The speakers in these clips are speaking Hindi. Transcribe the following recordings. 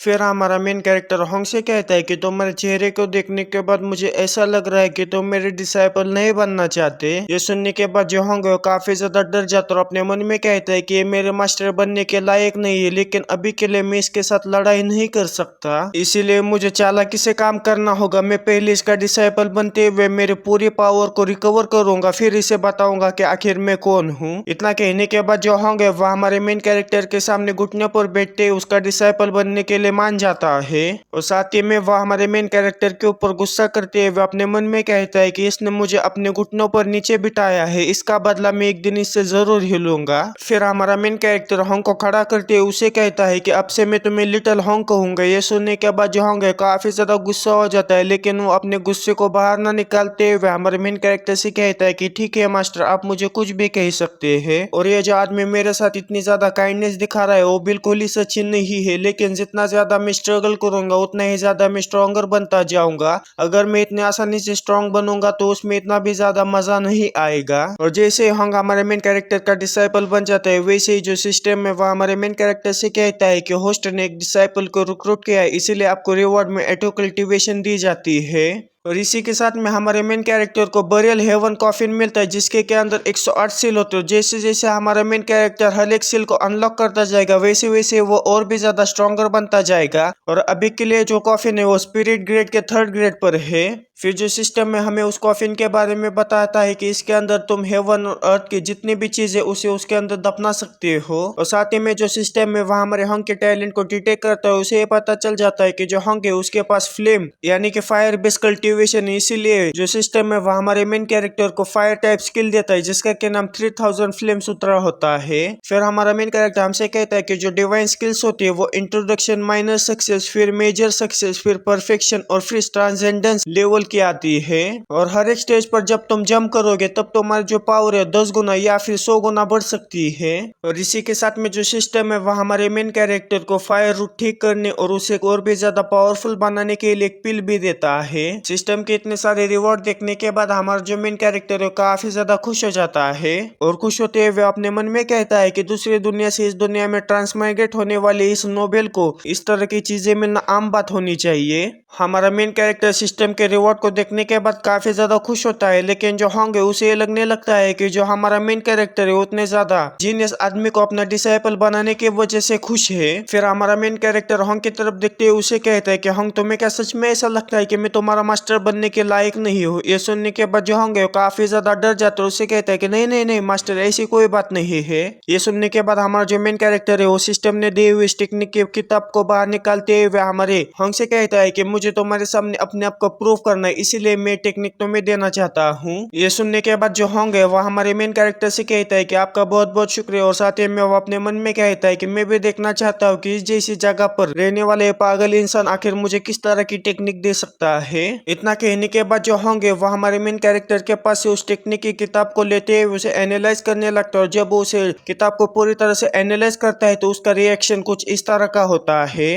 फिर हमारा मेन कैरेक्टर होंग से कहता है कि तुम्हारे चेहरे को देखने के बाद मुझे ऐसा लग रहा है कि तुम मेरे डिसाइपल नहीं बनना चाहते। ये सुनने के बाद जो होंगे वो काफी ज्यादा डर जाता और अपने मन में कहता है कि ये मेरे मास्टर बनने के लायक नहीं है, लेकिन अभी के लिए मैं इसके साथ लड़ाई नहीं कर सकता, इसीलिए मुझे चालाकी से काम करना होगा। मैं पहले इसका डिसाइपल बनते हुए मेरे पूरी पावर को रिकवर करूंगा, फिर इसे बताऊंगा कि आखिर मैं कौन हूँ। इतना कहने के बाद जो होंगे वह हमारे मेन कैरेक्टर के सामने घुटने पर बैठते उसका डिसाइपल बनने के लिए मान जाता है और साथ ही में वह हमारे मेन कैरेक्टर के ऊपर गुस्सा करते हुए अपने मन में कहता है कि इसने मुझे अपने घुटनों पर नीचे बिठाया है, इसका बदला मैं एक दिन इससे जरूर ही लूंगा। फिर हमारा मेन कैरेक्टर होंग को खड़ा करते हुए उसे कहता है कि अब से मैं तुम्हें लिटिल होंग कहूंगा। ये सुनने के बाद जो होंगे काफी ज्यादा गुस्सा हो जाता है, लेकिन वो अपने गुस्से को बाहर ना निकालते हुए हमारे मेन कैरेक्टर से कहता है कि ठीक है मास्टर, आप मुझे कुछ भी कह सकते हैं और ये जो आदमी मेरे साथ इतनी ज्यादा काइंडनेस दिखा रहा है वो बिल्कुल ही सच्ची नहीं है, लेकिन जितना ज्यादा मैं स्ट्रगल करूंगा उतना ही ज्यादा मैं स्ट्रॉन्गर बनता जाऊंगा। अगर मैं इतनी आसानी से स्ट्रॉन्ग बनूंगा तो उसमें इतना भी ज्यादा मजा नहीं आएगा। और जैसे होंग हमारे मेन कैरेक्टर का डिसाइपल बन जाता है, वैसे ही जो सिस्टम में वह हमारे मेन कैरेक्टर से कहता है कि होस्ट ने एक डिसाइपल को रिक्रूट किया है, इसीलिए आपको रिवॉर्ड में ऑटो कल्टीवेशन दी जाती है। और इसी के साथ में हमारे मेन कैरेक्टर को बरियल हेवन कॉफिन मिलता है, जिसके के अंदर 108 सील होते हैं। जैसे जैसे हमारा मेन कैरेक्टर हर एक सील को अनलॉक करता जाएगा वैसे वैसे वो और भी ज्यादा स्ट्रॉन्गर बनता जाएगा। और अभी के लिए जो कॉफिन है वो स्पिरिट ग्रेड के 3rd ग्रेड पर है। फिर जो सिस्टम में हमें उस कॉफिन के बारे में बताता है कि इसके अंदर तुम हेवन और अर्थ की जितनी भी चीजें उसे उसके अंदर दफना सकते हो। और साथ ही में जो सिस्टम में वहाँ हमारे हंग के टैलेंट को डिटेक्ट करता है, उसे ये पता चल जाता है कि जो हंग है उसके पास फ्लेम यानी कि फायर बेस्ड कल्टीवेशन है, इसीलिए जो सिस्टम है वह हमारे मेन कैरेक्टर को फायर टाइप स्किल देता है, जिसका के नाम 3000 फ्लेम सूत्र होता है। फिर हमारा मेन कैरेक्टर हमसे कहता है कि जो डिवाइन स्किल्स होती है वो इंट्रोडक्शन, माइनर सक्सेस, फिर मेजर सक्सेस, फिर परफेक्शन और फिर ट्रांसेंडेंस लेवल की आती है। और हर एक स्टेज पर जब तुम जंप करोगे तब तुम्हारी जो पावर है 10 गुना या फिर 100 गुना बढ़ सकती है। और इसी के साथ में जो सिस्टम है वह हमारे मेन कैरेक्टर को फायर रूट ठीक करने और उसे और भी ज्यादा पावरफुल बनाने के लिए एक पिल भी देता है। सिस्टम के इतने सारे रिवॉर्ड देखने के बाद हमारा जो मेन कैरेक्टर है काफी ज्यादा खुश हो जाता है और खुश होते हुए अपने मन में कहता है कि दूसरी दुनिया से इस दुनिया में ट्रांसमाइग्रेट होने वाले इस नोबेल को इस तरह की चीजें मिलना आम बात होनी चाहिए। हमारा मेन कैरेक्टर सिस्टम के रिवॉर्ड को देखने के बाद काफी ज्यादा खुश होता है, लेकिन जो होंगे उसे लगने लगता है कि जो हमारा मेन कैरेक्टर है उतने ज्यादा जीनियस आदमी को अपना डिसाइपल बनाने की वजह से खुश है। फिर हमारा मेन कैरेक्टर होंग की तरफ देखते हुए उसे कहता है कि होंग, तुम्हें क्या सच में ऐसा लगता है कि मैं तुम्हारा मास्टर बनने के लायक नहीं हूँ? ये सुनने के बाद जो होंगे काफी ज्यादा डर जाते हैं, उसे कहता है कि नहीं नहीं नहीं मास्टर, ऐसी कोई बात नहीं है। ये सुनने के बाद हमारा जो मेन कैरेक्टर है वो सिस्टम ने दी हुई इस टेक्निक की किताब को बाहर निकालते हुए हमारे होंग से कहता है कि मुझे तुम्हारे सामने अपने आप को प्रूव करना है, इसीलिए मैं टेक्निक तुम्हें देना चाहता हूँ। ये सुनने के बाद जो होंगे वह हमारे मेन कैरेक्टर से कहता है कि आपका बहुत बहुत शुक्रिया। और साथ ही में वो अपने मन में कहता है कि मैं भी देखना चाहता हूँ कि इस जैसी जगह पर रहने वाले पागल इंसान आखिर मुझे किस तरह की टेक्निक दे सकता है। इतना कहने के बाद जो होंगे वह हमारे मेन कैरेक्टर के पास से उस टेक्निक की किताब को लेते हुए उसे एनालाइज करने लगता है और जब वो उसे किताब को पूरी तरह से एनालाइज करता है तो उसका रिएक्शन कुछ इस तरह का होता है।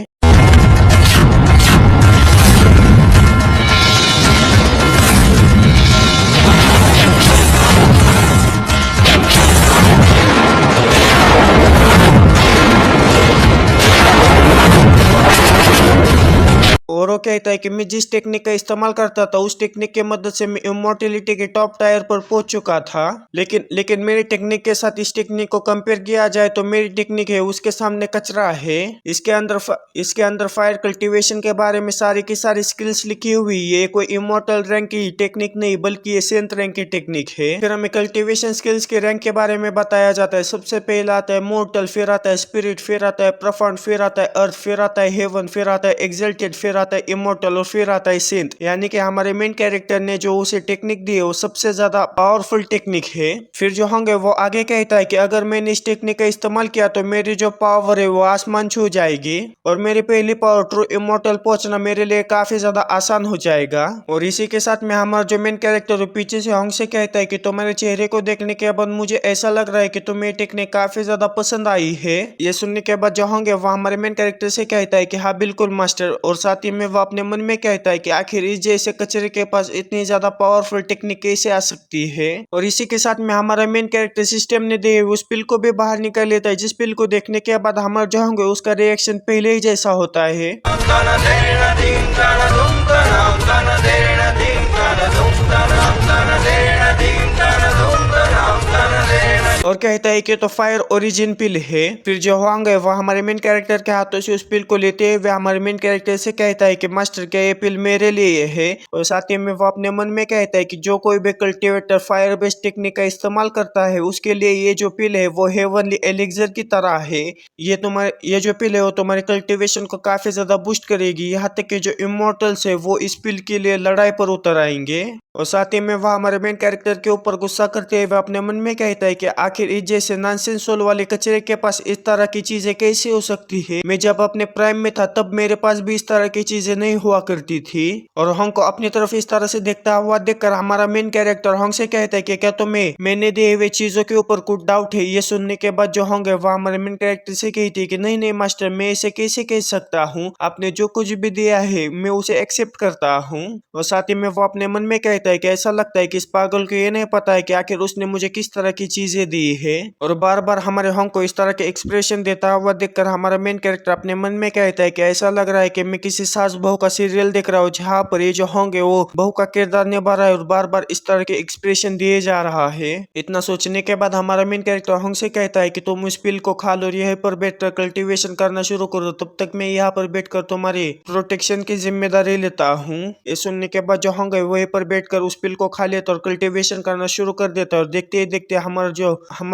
और वो कहता है कि मैं जिस टेक्निक का इस्तेमाल करता था उस टेक्निक की मदद से मैं इमोर्टलिटी के टॉप टायर पर पहुंच चुका था, लेकिन मेरी टेक्निक के साथ इस टेक्निक को कंपेयर किया जाए तो मेरी टेक्निक है उसके सामने कचरा है। इसके अंदर फायर कल्टीवेशन के बारे में सारी की सारी स्किल्स लिखी हुई है। कोई इमोर्टल रैंक की टेक्निक नहीं बल्कि ये 7th रैंक की टेक्निक है। फिर हमें कल्टीवेशन स्किल्स के रैंक के बारे में बताया जाता है। सबसे पहला आता है मोर्टल, फिर आता है स्पिरिट, फिर आता है प्रोफाउंड, फिर आता है अर्थ, फिर आता है हेवन, फिर आता है एक्सल्टेड, फिर आता है इमोर्टल और फिर आता है सेंट। यानी कि हमारे मेन कैरेक्टर ने जो उसे टेक्निक दी है वो सबसे ज्यादा पावरफुल टेक्निक है। फिर जो होंगे वो आगे कहता है कि अगर मैंने इस टेक्निक का इस्तेमाल किया तो मेरी जो पावर है वो आसमान छू जाएगी और मेरी पहली पावर ट्रू इमोर्टल पहुंचना मेरे लिए काफी ज्यादा आसान हो जाएगा। और इसी के साथ में हमारा जो मेन कैरेक्टर पीछे से होंग से कहता है कि तुम्हारे चेहरे को देखने के बाद मुझे ऐसा लग रहा है कि तुम्हें टेक्निक काफी ज्यादा पसंद आई है। ये सुनने के बाद जो होंगे वो हमारे मेन कैरेक्टर से कहता है कि हाँ बिल्कुल मास्टर। और साथ ही ही में वो अपने मन में कहता है कि आखिर इस जैसे कचरे के पास इतनी ज्यादा पावरफुल टेक्निक कैसे आ सकती है। और इसी के साथ में हमारा मेन कैरेक्टर सिस्टम ने दे उस पिल को भी बाहर निकाल लेता है, जिस पिल को देखने के बाद हमारा जो होंगे उसका रिएक्शन पहले ही जैसा होता है। और कहता है कि तो फायर ओरिजिन पिल है। फिर जो होंग है वो हमारे मेन कैरेक्टर के हाथों से उस पिल को लेते हुए हमारे मेन कैरेक्टर से कहता है कि मास्टर क्या ये पिल मेरे लिए है। और साथ ही में वो अपने मन में कहता है कि जो कोई भी कल्टीवेटर फायर बेस्ड टेक्निक का इस्तेमाल करता है उसके लिए ये जो पिल है वो हेवनली एलिक्सर की तरह है। ये जो पिल है वो तुम्हारे कल्टीवेशन को काफी ज्यादा बूस्ट करेगी, यहाँ तक कि जो इमोर्टल्स है वो इस पिल के लिए लड़ाई पर उतर आएंगे। और साथ ही में वह हमारे मेन कैरेक्टर के ऊपर गुस्सा करते हुए अपने मन में कहता है कि आखिर इस जैसे नॉनसेंसुअल वाले कचरे के पास इस तरह की चीजें कैसे हो सकती है। मैं जब अपने प्राइम में था तब मेरे पास भी इस तरह की चीजें नहीं हुआ करती थी। और हंग को अपनी तरफ इस तरह से देखता हुआ देखकर हमारा मेन कैरेक्टर हंग से कहता है कि क्या तुम्हें मैंने दिए हुए चीजों के ऊपर कुछ डाउट है। ये सुनने के बाद जो हंग है वह हमारे मेन कैरेक्टर से कहती है कि नहीं नहीं मास्टर, मैं इसे कैसे कह सकता हूँ, आपने जो कुछ भी दिया है मैं उसे एक्सेप्ट करता हूँ। और साथ ही में वो अपने मन में कहता है कि ऐसा लगता है कि इस पागल को ये नहीं पता है कि आखिर उसने मुझे किस तरह की चीजें दी है। और बार बार हमारे हंग को इस तरह के एक्सप्रेशन देता हुआ देखकर हमारा मेन कैरेक्टर अपने मन में कहता है कि ऐसा लग रहा है कि मैं किसी सास बहू का सीरियल देख रहा हूँ, जहाँ पर ये जो हंग है वो बहू का किरदार निभा रहा है और बार बार इस तरह के एक्सप्रेशन दिए जा रहा है। इतना सोचने के बाद हमारा मेन कैरेक्टर हंग से कहता है कि तुम इस पिल को खा लो और यहीं पर बैठकर कल्टीवेशन करना शुरू करो, तब तक मैं यहाँ पर बैठकर तुम्हारी प्रोटेक्शन की जिम्मेदारी लेता हूँ। ये सुनने के बाद जो हंग है वहीं पर बैठकर उस पिल को खा लेता और कल्टीवेशन करना शुरू कर देता है। और देखते ही देखते हमारा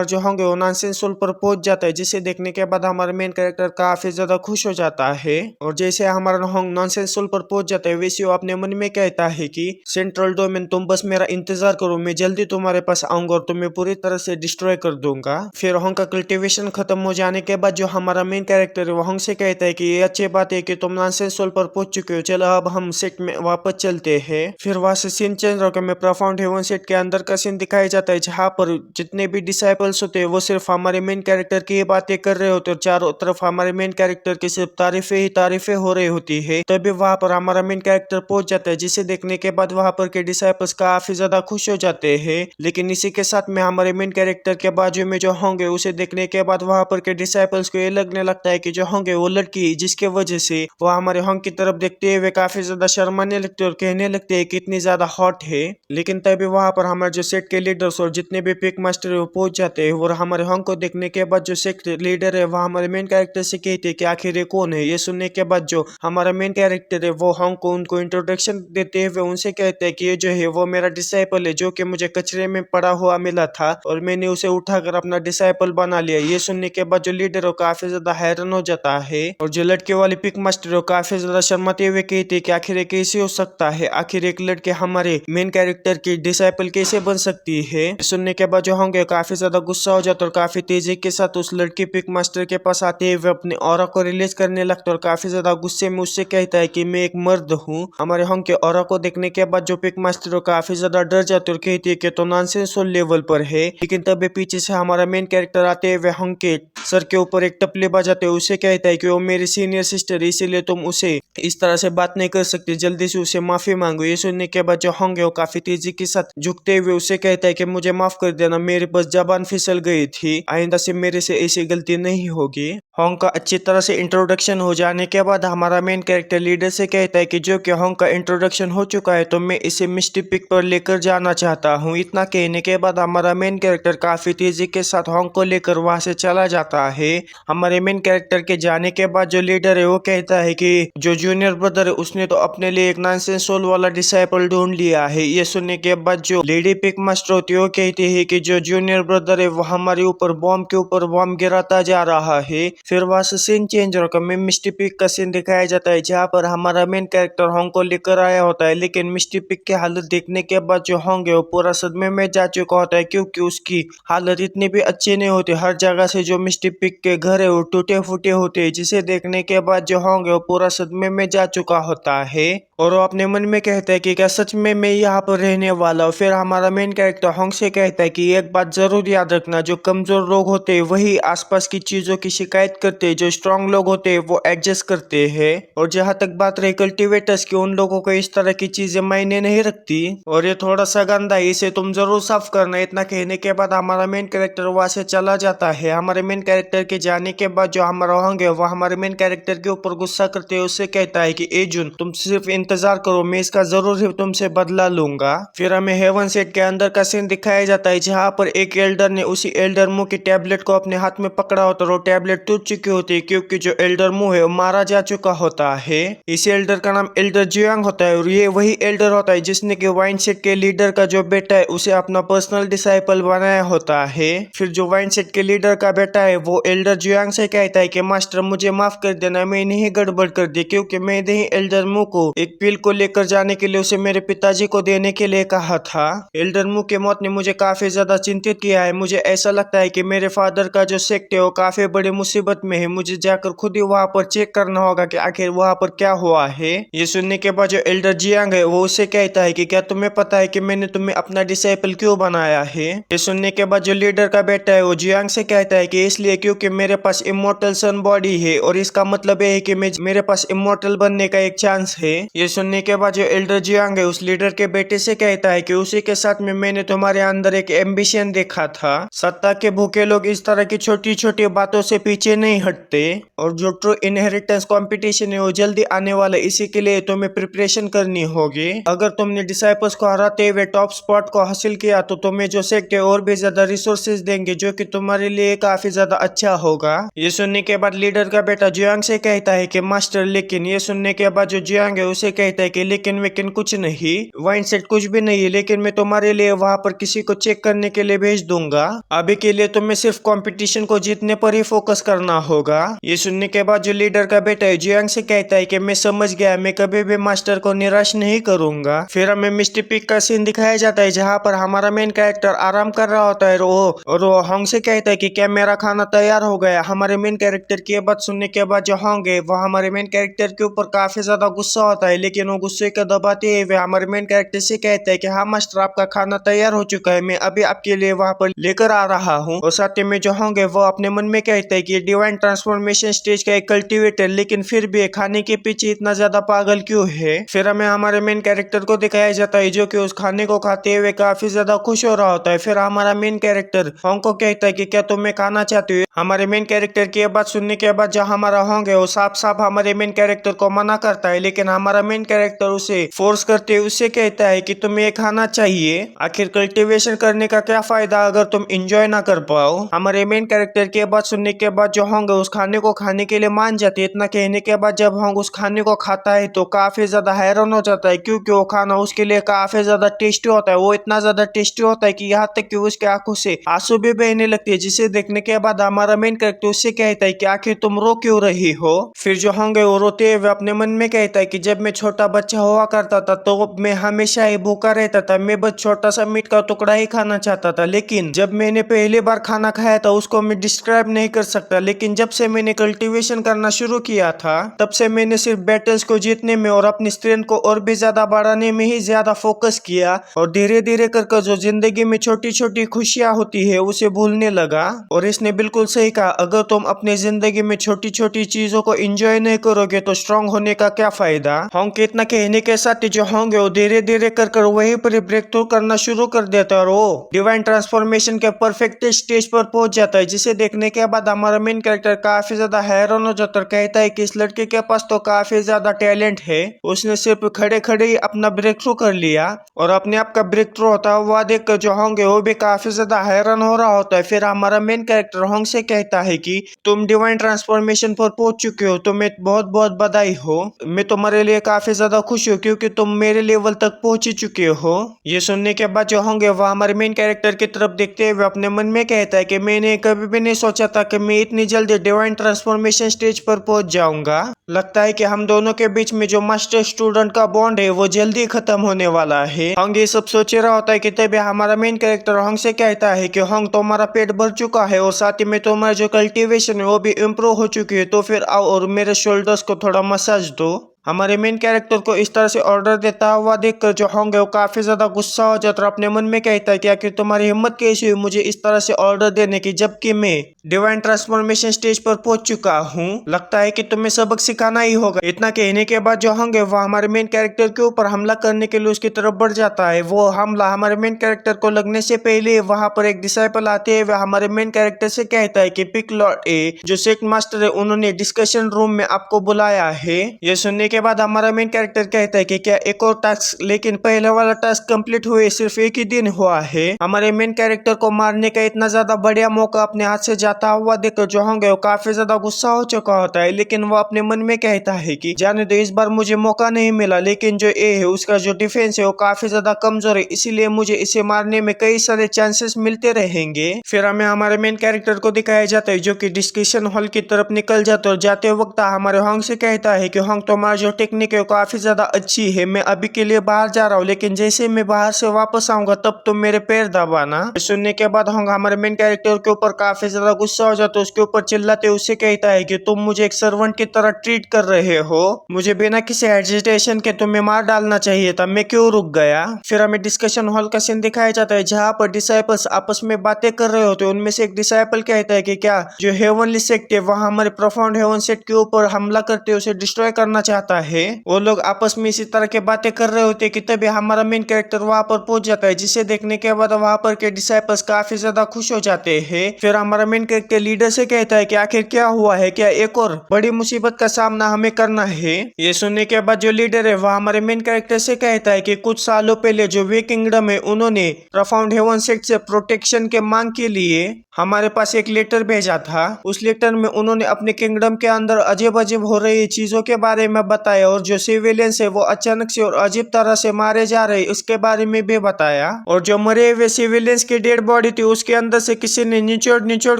जो हंग है वो नॉनसेंसुअल पर पहुंच जाता है, जिसे देखने के बाद हमारा मेन कैरेक्टर काफी ज्यादा खुश हो जाता है। और जैसे हमारा हंग नॉनसेंसुअल पर पहुंच जाता है वैसे वो अपने मन में कहता है कि सेंट्रल डोमेन तुम बस मेरा इंतजार करो, मैं जल्दी तुम्हारे पास आऊंगा और तुम्हें पूरी तरह से डिस्ट्रॉय कर दूंगा। फिर हंग का कल्टीवेशन खत्म हो जाने के बाद जो हमारा मेन कैरेक्टर है वो हंग से कहता है कि ये अच्छी बात है कि तुम नॉनसेंसुअल पर पहुंच चुके हो, चलो अब हम सेट में वापस चलते हैं। फिर वहां से सीन चेंज होकर में प्रोफाउंड हेवन सेट के अंदर का सीन दिखाया जाता है, जहाँ पर जितने भी डिसाइपल्स होते हैं वो सिर्फ हमारे मेन कैरेक्टर की बातें कर रहे होते हैं और चारों तरफ हमारे मेन कैरेक्टर की सिर्फ तारीफें ही तारीफें हो रही होती है। तभी वहां पर हमारा मेन कैरेक्टर पहुंच जाता है, जिसे देखने के बाद वहां पर के डिसाइपल्स काफी ज्यादा खुश हो जाते हैं। लेकिन इसी के साथ में हमारे मेन कैरेक्टर के बाजू में जो होंगे उसे देखने के बाद वहां पर के डिसाइपल्स को ये लगने लगता है कि जो होंगे वो लड़की जिसके वजह से वो हमारे हंग की तरफ देखते हुए काफी ज्यादा शर्माने लगते और कहने लगते हैं कि इतनी ज्यादा हॉट है। लेकिन तभी वहां पर हमारे जो सेट के लीडर्स और जितने भी पिक मास्टर है वो पहुंच जाते हैं। और हमारे हंग को देखने के बाद जो सेट लीडर है वह हमारे मेन कैरेक्टर से कहते हैं कि आखिर ये कौन है। ये सुनने के बाद जो हमारा मेन कैरेक्टर है वो हंग को उनको इंट्रोडक्शन देते हुए उनसे कहते हैं कि ये जो है वो मेरा डिसाइपल है, जो कि मुझे कचरे में पड़ा हुआ मिला था और मैंने उसे उठाकर अपना डिसाइपल बना लिया। ये सुनने के बाद जो लीडर है काफी ज्यादा हैरान हो जाता है और जो लड़के वाले पिक मास्टर है काफी ज्यादा शर्माते हुए कहते हैं कि आखिर ये कैसे हो सकता है, आखिर एक लड़के हमारे मेन कैरेक्टर की डिसाइपल कैसे बन सकती है। सुनने के बाद जो होंगे काफी ज्यादा गुस्सा हो जाता और काफी तेजी के साथ उस लड़की पिक मास्टर के पास आते हुए अपने ऑरा को रिलीज करने लगता और काफी ज्यादा गुस्से में उससे कहता है कि मैं एक मर्द हूँ। हमारे होंग के ऑरा को देखने के बाद जो पिक मास्टर काफी ज्यादा डर जाते और कहती है कि तो नॉनसेंसुअल लेवल पर है। लेकिन तभी पीछे से हमारा मेन कैरेक्टर आते हुए होंग के सर के ऊपर एक टपली बजाते हुए उसे कहता है कि वो मेरी सीनियर सिस्टर है, इसीलिए तुम उसे इस तरह से बात नहीं कर सकती, जल्दी से उसे माफी मांगो। ये सुनने के बाद जो होंगे वो काफी तेजी के साथ झुकते हुए उसे कहता है कि मुझे माफ कर देना, मेरे बस जबान फिसल गई थी, आइंदा से मेरे से ऐसी गलती नहीं होगी। होंग का अच्छी तरह से इंट्रोडक्शन हो जाने के बाद हमारा मेन कैरेक्टर लीडर से कहता है कि जो कि होंग का इंट्रोडक्शन हो चुका है तो मैं इसे मिस्टी पिक पर लेकर जाना चाहता हूँ। इतना कहने के बाद हमारा मेन कैरेक्टर काफी तेजी के साथ होंग को लेकर वहां से चला जाता है। हमारे मेन कैरेक्टर के जाने के बाद जो लीडर है वो कहता है कि जो जूनियर ब्रदर है उसने तो अपने लिए एक नॉनसेंसुअल वाला डिसाइपल ढूंढ लिया है। ये सुनने के बाद जो लेडी पिक मास्टर होती है वो कहती है कि जो जूनियर ब्रदर है वो हमारे ऊपर बॉम्ब के ऊपर बॉम्ब गिराता जा रहा है। फिर वहां से सीन चेंज होकर में मिस्टी पिक का सीन दिखाया जाता है, जहाँ पर हमारा मेन कैरेक्टर होंग को लेकर आया होता है। लेकिन मिस्टी पिक की हालत देखने के बाद जो होंग है वो पूरा सदमे में जा चुका होता है, क्योंकि उसकी हालत इतनी भी अच्छी नहीं होती। हर जगह से जो मिस्टी पिक के घर है वो टूटे फूटे होते हैं, जिसे देखने के बाद जो होंग है वो पूरा सदमे में जा चुका होता है और वो अपने मन में कहता है कि क्या सच में मैं यहाँ पर रहने वाला हूँ। फिर हमारा मेन कैरेक्टर होंग से कहता है कि एक बात जरूर याद रखना, जो कमजोर लोग होते हैं वही आसपास की चीजों की शिकायत फाइट करते हैं, जो स्ट्रांग लोग होते हैं वो एडजस्ट करते हैं। और जहाँ तक बात रही कल्टिवेटर्स की, उन लोगों को इस तरह की चीजें मायने नहीं रखती और ये थोड़ा सा गंदा है, इसे तुम जरूर साफ करना। इतना कहने के बाद हमारा मेन कैरेक्टर वहां से चला जाता है। हमारे मेन कैरेक्टर के जाने के बाद जो हमारा होंगे वो हमारे मेन कैरेक्टर के ऊपर गुस्सा करते हुए उससे कहता है कि ए जुन, तुम सिर्फ इंतजार करो, मैं इसका जरूर ही तुमसे बदला लूंगा। फिर हमें हेवन सेट के अंदर का सीन दिखाया जाता है, जहाँ पर एक एल्डर ने उसी एल्डर मुंह की टैबलेट को अपने हाथ में पकड़ा होता है और टैबलेट टूट चुकी होती है, क्योंकि जो एल्डर मुंह है वो मारा जा चुका होता है। इस एल्डर का नाम एल्डर जियांग होता है और ये वही एल्डर होता है जिसने कि वाइन सेट के लीडर का जो बेटा है उसे अपना पर्सनल डिसाइपल बनाया होता है। फिर जो वाइन सेट के लीडर का बेटा है वो एल्डर जियांग से कहता है कि मास्टर मुझे माफ कर देना, मैंने ही गड़बड़ कर दी, क्योंकि मैंने ही एल्डर मुंह को एक पिल को लेकर जाने के लिए उसे मेरे पिताजी को देने के लिए कहा था। एल्डर मुंह की मौत ने मुझे काफी ज्यादा चिंतित किया है। मुझे ऐसा लगता है कि मेरे फादर का जो सेक्ट है वो काफी बड़ी मुसीबत में है। मुझे जाकर खुद ही वहां पर चेक करना होगा कि आखिर वहां पर क्या हुआ है। ये सुनने के बाद जो एल्डर जियांग है वो उससे कहता है कि क्या तुम्हें पता है कि मैंने तुम्हें अपना डिसाइपल क्यों बनाया है। ये सुनने के बाद जो लीडर का बेटा है वो जियांग से कहता है कि इसलिए क्योंकि मेरे पास इमोर्टल सन बॉडी है और इसका मतलब ये है कि मेरे पास इमोर्टल बनने का एक चांस है। ये सुनने के बाद जो एल्डर जियांग है उस लीडर के बेटे से कहता है कि उसी के साथ में मैंने तुम्हारे अंदर एक एम्बिशन देखा था। सत्ता के भूखे लोग इस तरह की छोटी छोटी बातों से पीछे नहीं हटते और जो ट्रू इनहेरिटेंस कंपटीशन है वो जल्दी आने वाला है, इसी के लिए तुम्हें प्रिपरेशन करनी होगी। अगर तुमने डिसाइपल्स को हराते हुए टॉप स्पॉट को हासिल किया तो तुम्हें जो सेक्ट है और भी ज्यादा रिसोर्सेज देंगे, जो कि तुम्हारे लिए काफी ज्यादा अच्छा होगा। ये सुनने के बाद लीडर का बेटा जियांग से कहता है कि मास्टर लेकिन, ये सुनने के बाद जो जियांग है उसे कहता है कि लेकिन कुछ नहीं, वाइन सेट कुछ भी नहीं है, लेकिन मैं तुम्हारे लिए वहां पर किसी को चेक करने के लिए भेज दूंगा। अभी के लिए तुम्हें सिर्फ कंपटीशन को जीतने पर ही फोकस करना होगा। ये सुनने के बाद जो लीडर का बेटा है जियांग से कहता है कि मैं समझ गया, मैं कभी भी मास्टर को निराश नहीं करूंगा। फिर हमें मिस्टी पिग का सीन दिखाया जाता है, जहाँ पर हमारा मेन कैरेक्टर आराम कर रहा होता है और वो होंग से कहता है कि क्या मेरा खाना तैयार हो गया। हमारे मेन कैरेक्टर की बात सुनने के बाद जो होंग है वो हमारे मेन कैरेक्टर के ऊपर काफी ज्यादा गुस्सा होता है, लेकिन वो गुस्से को दबाते हुए हमारे मेन कैरेक्टर से कहता है कि हाँ मास्टर, आपका खाना तैयार हो चुका है, मैं अभी आपके लिए वहां पर लेकर आ रहा हूँ। और साथ में जो होंग है वो अपने मन में कहता है कि डिवाइन ट्रांसफॉर्मेशन स्टेज का एक कल्टिवेटर, लेकिन फिर भी खाने के पीछे इतना ज्यादा पागल क्यों है। फिर हमें हमारे मेन कैरेक्टर को दिखाया जाता है जो कि उस खाने को खाते हुए काफी ज्यादा खुश हो रहा होता है। फिर हमारा मेन कैरेक्टर होंग को कहता है कि क्या तुम्हें खाना चाहते हो। हमारे मेन कैरेक्टर की बात सुनने के बाद जो हमारा होंग है वो साफ साफ हमारे मेन कैरेक्टर को मना करता है, लेकिन हमारा मेन कैरेक्टर उसे फोर्स करते हुए उससे कहता है कि तुम्हें ये खाना चाहिए। आखिर कल्टीवेशन करने का क्या फायदा अगर तुम इंजॉय ना कर पाओ। हमारे मेन कैरेक्टर की बात सुनने के बाद जो होंग है उस खाने को खाने के लिए मान जाते है। इतना कहने के बाद जब होंग उस खाने को खाता है तो काफी ज्यादा हैरान हो जाता है, क्योंकि वो खाना उसके लिए काफी ज्यादा टेस्टी होता है। वो इतना ज्यादा टेस्टी होता है कि यहाँ तक कि उसके आंखों से आंसू भी बहने लगते हैं, जिसे देखने के बाद हमारा मेन कैरेक्टर उससे कहता है कि आखिर तुम रो क्यों रही हो। फिर जो होंग है वो रोते हुए अपने मन में कहता है कि जब मैं छोटा बच्चा हुआ करता था तो मैं हमेशा ही भूखा रहता था, मैं बस छोटा सा मीट का टुकड़ा ही खाना चाहता था, लेकिन जब मैंने पहली बार खाना खाया था उसको मैं डिस्क्राइब नहीं कर सकता, लेकिन जब से मैंने कल्टीवेशन करना शुरू किया था तब से मैंने सिर्फ बैटल्स को जीतने में और अपनी स्ट्रेंथ को और भी ज्यादा बढ़ाने में ही ज्यादा फोकस किया और धीरे धीरे कर जो जिंदगी में छोटी छोटी खुशियां होती है उसे भूलने लगा। और इसने बिल्कुल सही कहा, अगर तुम अपनी जिंदगी में छोटी छोटी चीजों को एंजॉय नहीं करोगे तो स्ट्रांग होने का क्या फायदा। होंग के इतना कहने के साथ जो होंगे वो धीरे धीरे कर वहीं पर ब्रेक थ्रू करना शुरू कर देता है और वो डिवाइन ट्रांसफॉर्मेशन के परफेक्ट स्टेज पर पहुंच जाता है, जिसे देखने के बाद हमारा मेन कैरेक्टर काफी ज्यादा हैरान हो जाता है। कहता है कि इस लड़के के पास तो काफी ज्यादा टैलेंट है, उसने सिर्फ खड़े खड़े ही अपना ब्रेक थ्रू कर लिया। और अपने आप का ब्रेक थ्रू होता है वह देख कर जो होंगे वो भी काफी ज्यादा हैरान हो रहा होता है। फिर हमारा मेन कैरेक्टर होंग से कहता है कि तुम डिवाइन ट्रांसफॉर्मेशन पर पहुंच चुके हो, तुम्हें बहुत बहुत बधाई हो, मैं तुम्हारे लिए काफी ज्यादा खुश हूँ क्योंकि तुम मेरे लेवल तक पहुंच चुके हो। ये सुनने के बाद जो होंगे वह हमारे मेन कैरेक्टर की तरफ देखते हुए अपने मन में कहता है कि मैंने कभी भी नहीं सोचा था कि मैं इतनी जल्दी डिवाइन ट्रांसफॉर्मेशन स्टेज पर पहुंच जाऊंगा। लगता है कि हम दोनों के बीच में जो मास्टर स्टूडेंट का बॉन्ड है वो जल्दी खत्म होने वाला है। होंग ये सब सोच रहा होता है कि तभी हमारा मेन कैरेक्टर होंग से कहता है कि होंग तुम्हारा पेट भर चुका है और साथ ही में तुम्हारा जो कल्टीवेशन है वो भी इम्प्रूव हो चुकी है, तो फिर आओ और मेरे शोल्डर्स को थोड़ा मसाज दो। हमारे मेन कैरेक्टर को इस तरह से ऑर्डर देता हुआ देखकर जो होंगे वो काफी ज्यादा गुस्सा हो जाता है और अपने मन में कहता है कि आखिर तुम्हारी हिम्मत कैसी हुई मुझे इस तरह से ऑर्डर देने की, जबकि मैं डिवाइन ट्रांसफॉर्मेशन स्टेज पर पहुंच चुका हूँ। लगता है कि तुम्हें सबक सिखाना ही होगा। इतना कहने के बाद जो होंगे वह हमारे मेन कैरेक्टर के ऊपर हमला करने के लिए उसकी तरफ बढ़ जाता है। वो हमला हमारे मेन कैरेक्टर को लगने से पहले वहां पर एक डिसाइपल आते हैं। वह हमारे मेन कैरेक्टर से कहता है कि पिक लॉर्ड ए जो सेक्ट मास्टर है उन्होंने डिस्कशन रूम में आपको बुलाया है। ये सुनने के बाद हमारा मेन कैरेक्टर कहता है कि क्या एक और टास्क, लेकिन पहले वाला टास्क कंप्लीट हुए सिर्फ एक ही दिन हुआ है। हमारे मेन कैरेक्टर को मारने का इतना ज्यादा बढ़िया मौका अपने हाथ से जाता हुआ देखकर जो होंगे वो काफी ज्यादा गुस्सा हो चुका होता है, लेकिन वो अपने मन में कहता है कि जाने दो, इस बार मुझे मौका नहीं मिला, लेकिन जो ए है उसका जो डिफेंस है वो काफी ज्यादा कमजोर है, इसीलिए मुझे इसे मारने में कई सारे चांसेस मिलते रहेंगे। फिर हमें हमारे मेन कैरेक्टर को दिखाया जाता है जो कि डिस्कशन हॉल की तरफ निकल जाता है और जाते वक्त हमारे होंग से कहता है कि होंग तुम्हारा जो टेक्निक है वो काफी ज्यादा अच्छी है, मैं अभी के लिए बाहर जा रहा हूँ, लेकिन जैसे मैं बाहर से वापस आऊंगा तब तुम मेरे पैर दबाना। सुनने के बाद होंग हमारे मेन कैरेक्टर के ऊपर काफी ज्यादा गुस्सा हो जाता है, उसके ऊपर चिल्लाते उससे कहता है कि तुम मुझे एक सर्वेंट की तरह ट्रीट कर रहे हो, मुझे बिना किसी हेजिटेशन के तुम्हें मार डालना चाहिए था, मैं क्यों रुक गया। फिर हमें डिस्कशन हॉल का सीन दिखाया जाता है जहाँ पर डिसाइपल्स आपस में बातें कर रहे होते हैं। उनमें से एक डिसाइपल कहता है कि क्या जो हेवनली सेक्ट है वहाँ हमारे प्रोफाउंड हेवन सेक्ट के ऊपर हमला करते हुए उसे डिस्ट्रॉय करना चाहता है। वो लोग आपस में इसी तरह के बातें कर रहे होते हैं कि तभी हमारा मेन कैरेक्टर वहाँ पर पहुंच जाता है, जिसे देखने के बाद वहाँ पर के डिसाइपल्स काफी ज्यादा खुश हो जाते हैं। फिर हमारा मेन कैरेक्टर लीडर से कहता है कि आखिर क्या हुआ है, क्या एक और बड़ी मुसीबत का सामना हमें करना है। ये सुनने के बाद जो लीडर है वह हमारे मेन कैरेक्टर से कहता है कि कुछ सालों पहले जो वे किंगडम है उन्होंने प्रोफाउंड हेवन सेक्ट से प्रोटेक्शन के मांग के लिए हमारे पास एक लेटर भेजा था। उस लेटर में उन्होंने अपने किंगडम के अंदर अजीब अजीब हो रही चीजों के बारे में बताया और जो सिविलियंस है वो अचानक से और अजीब तरह से मारे जा रहे उसके बारे में भी बताया, और जो मरे हुए सिविलियंस की डेड बॉडी थी उसके अंदर से किसी ने निचोड़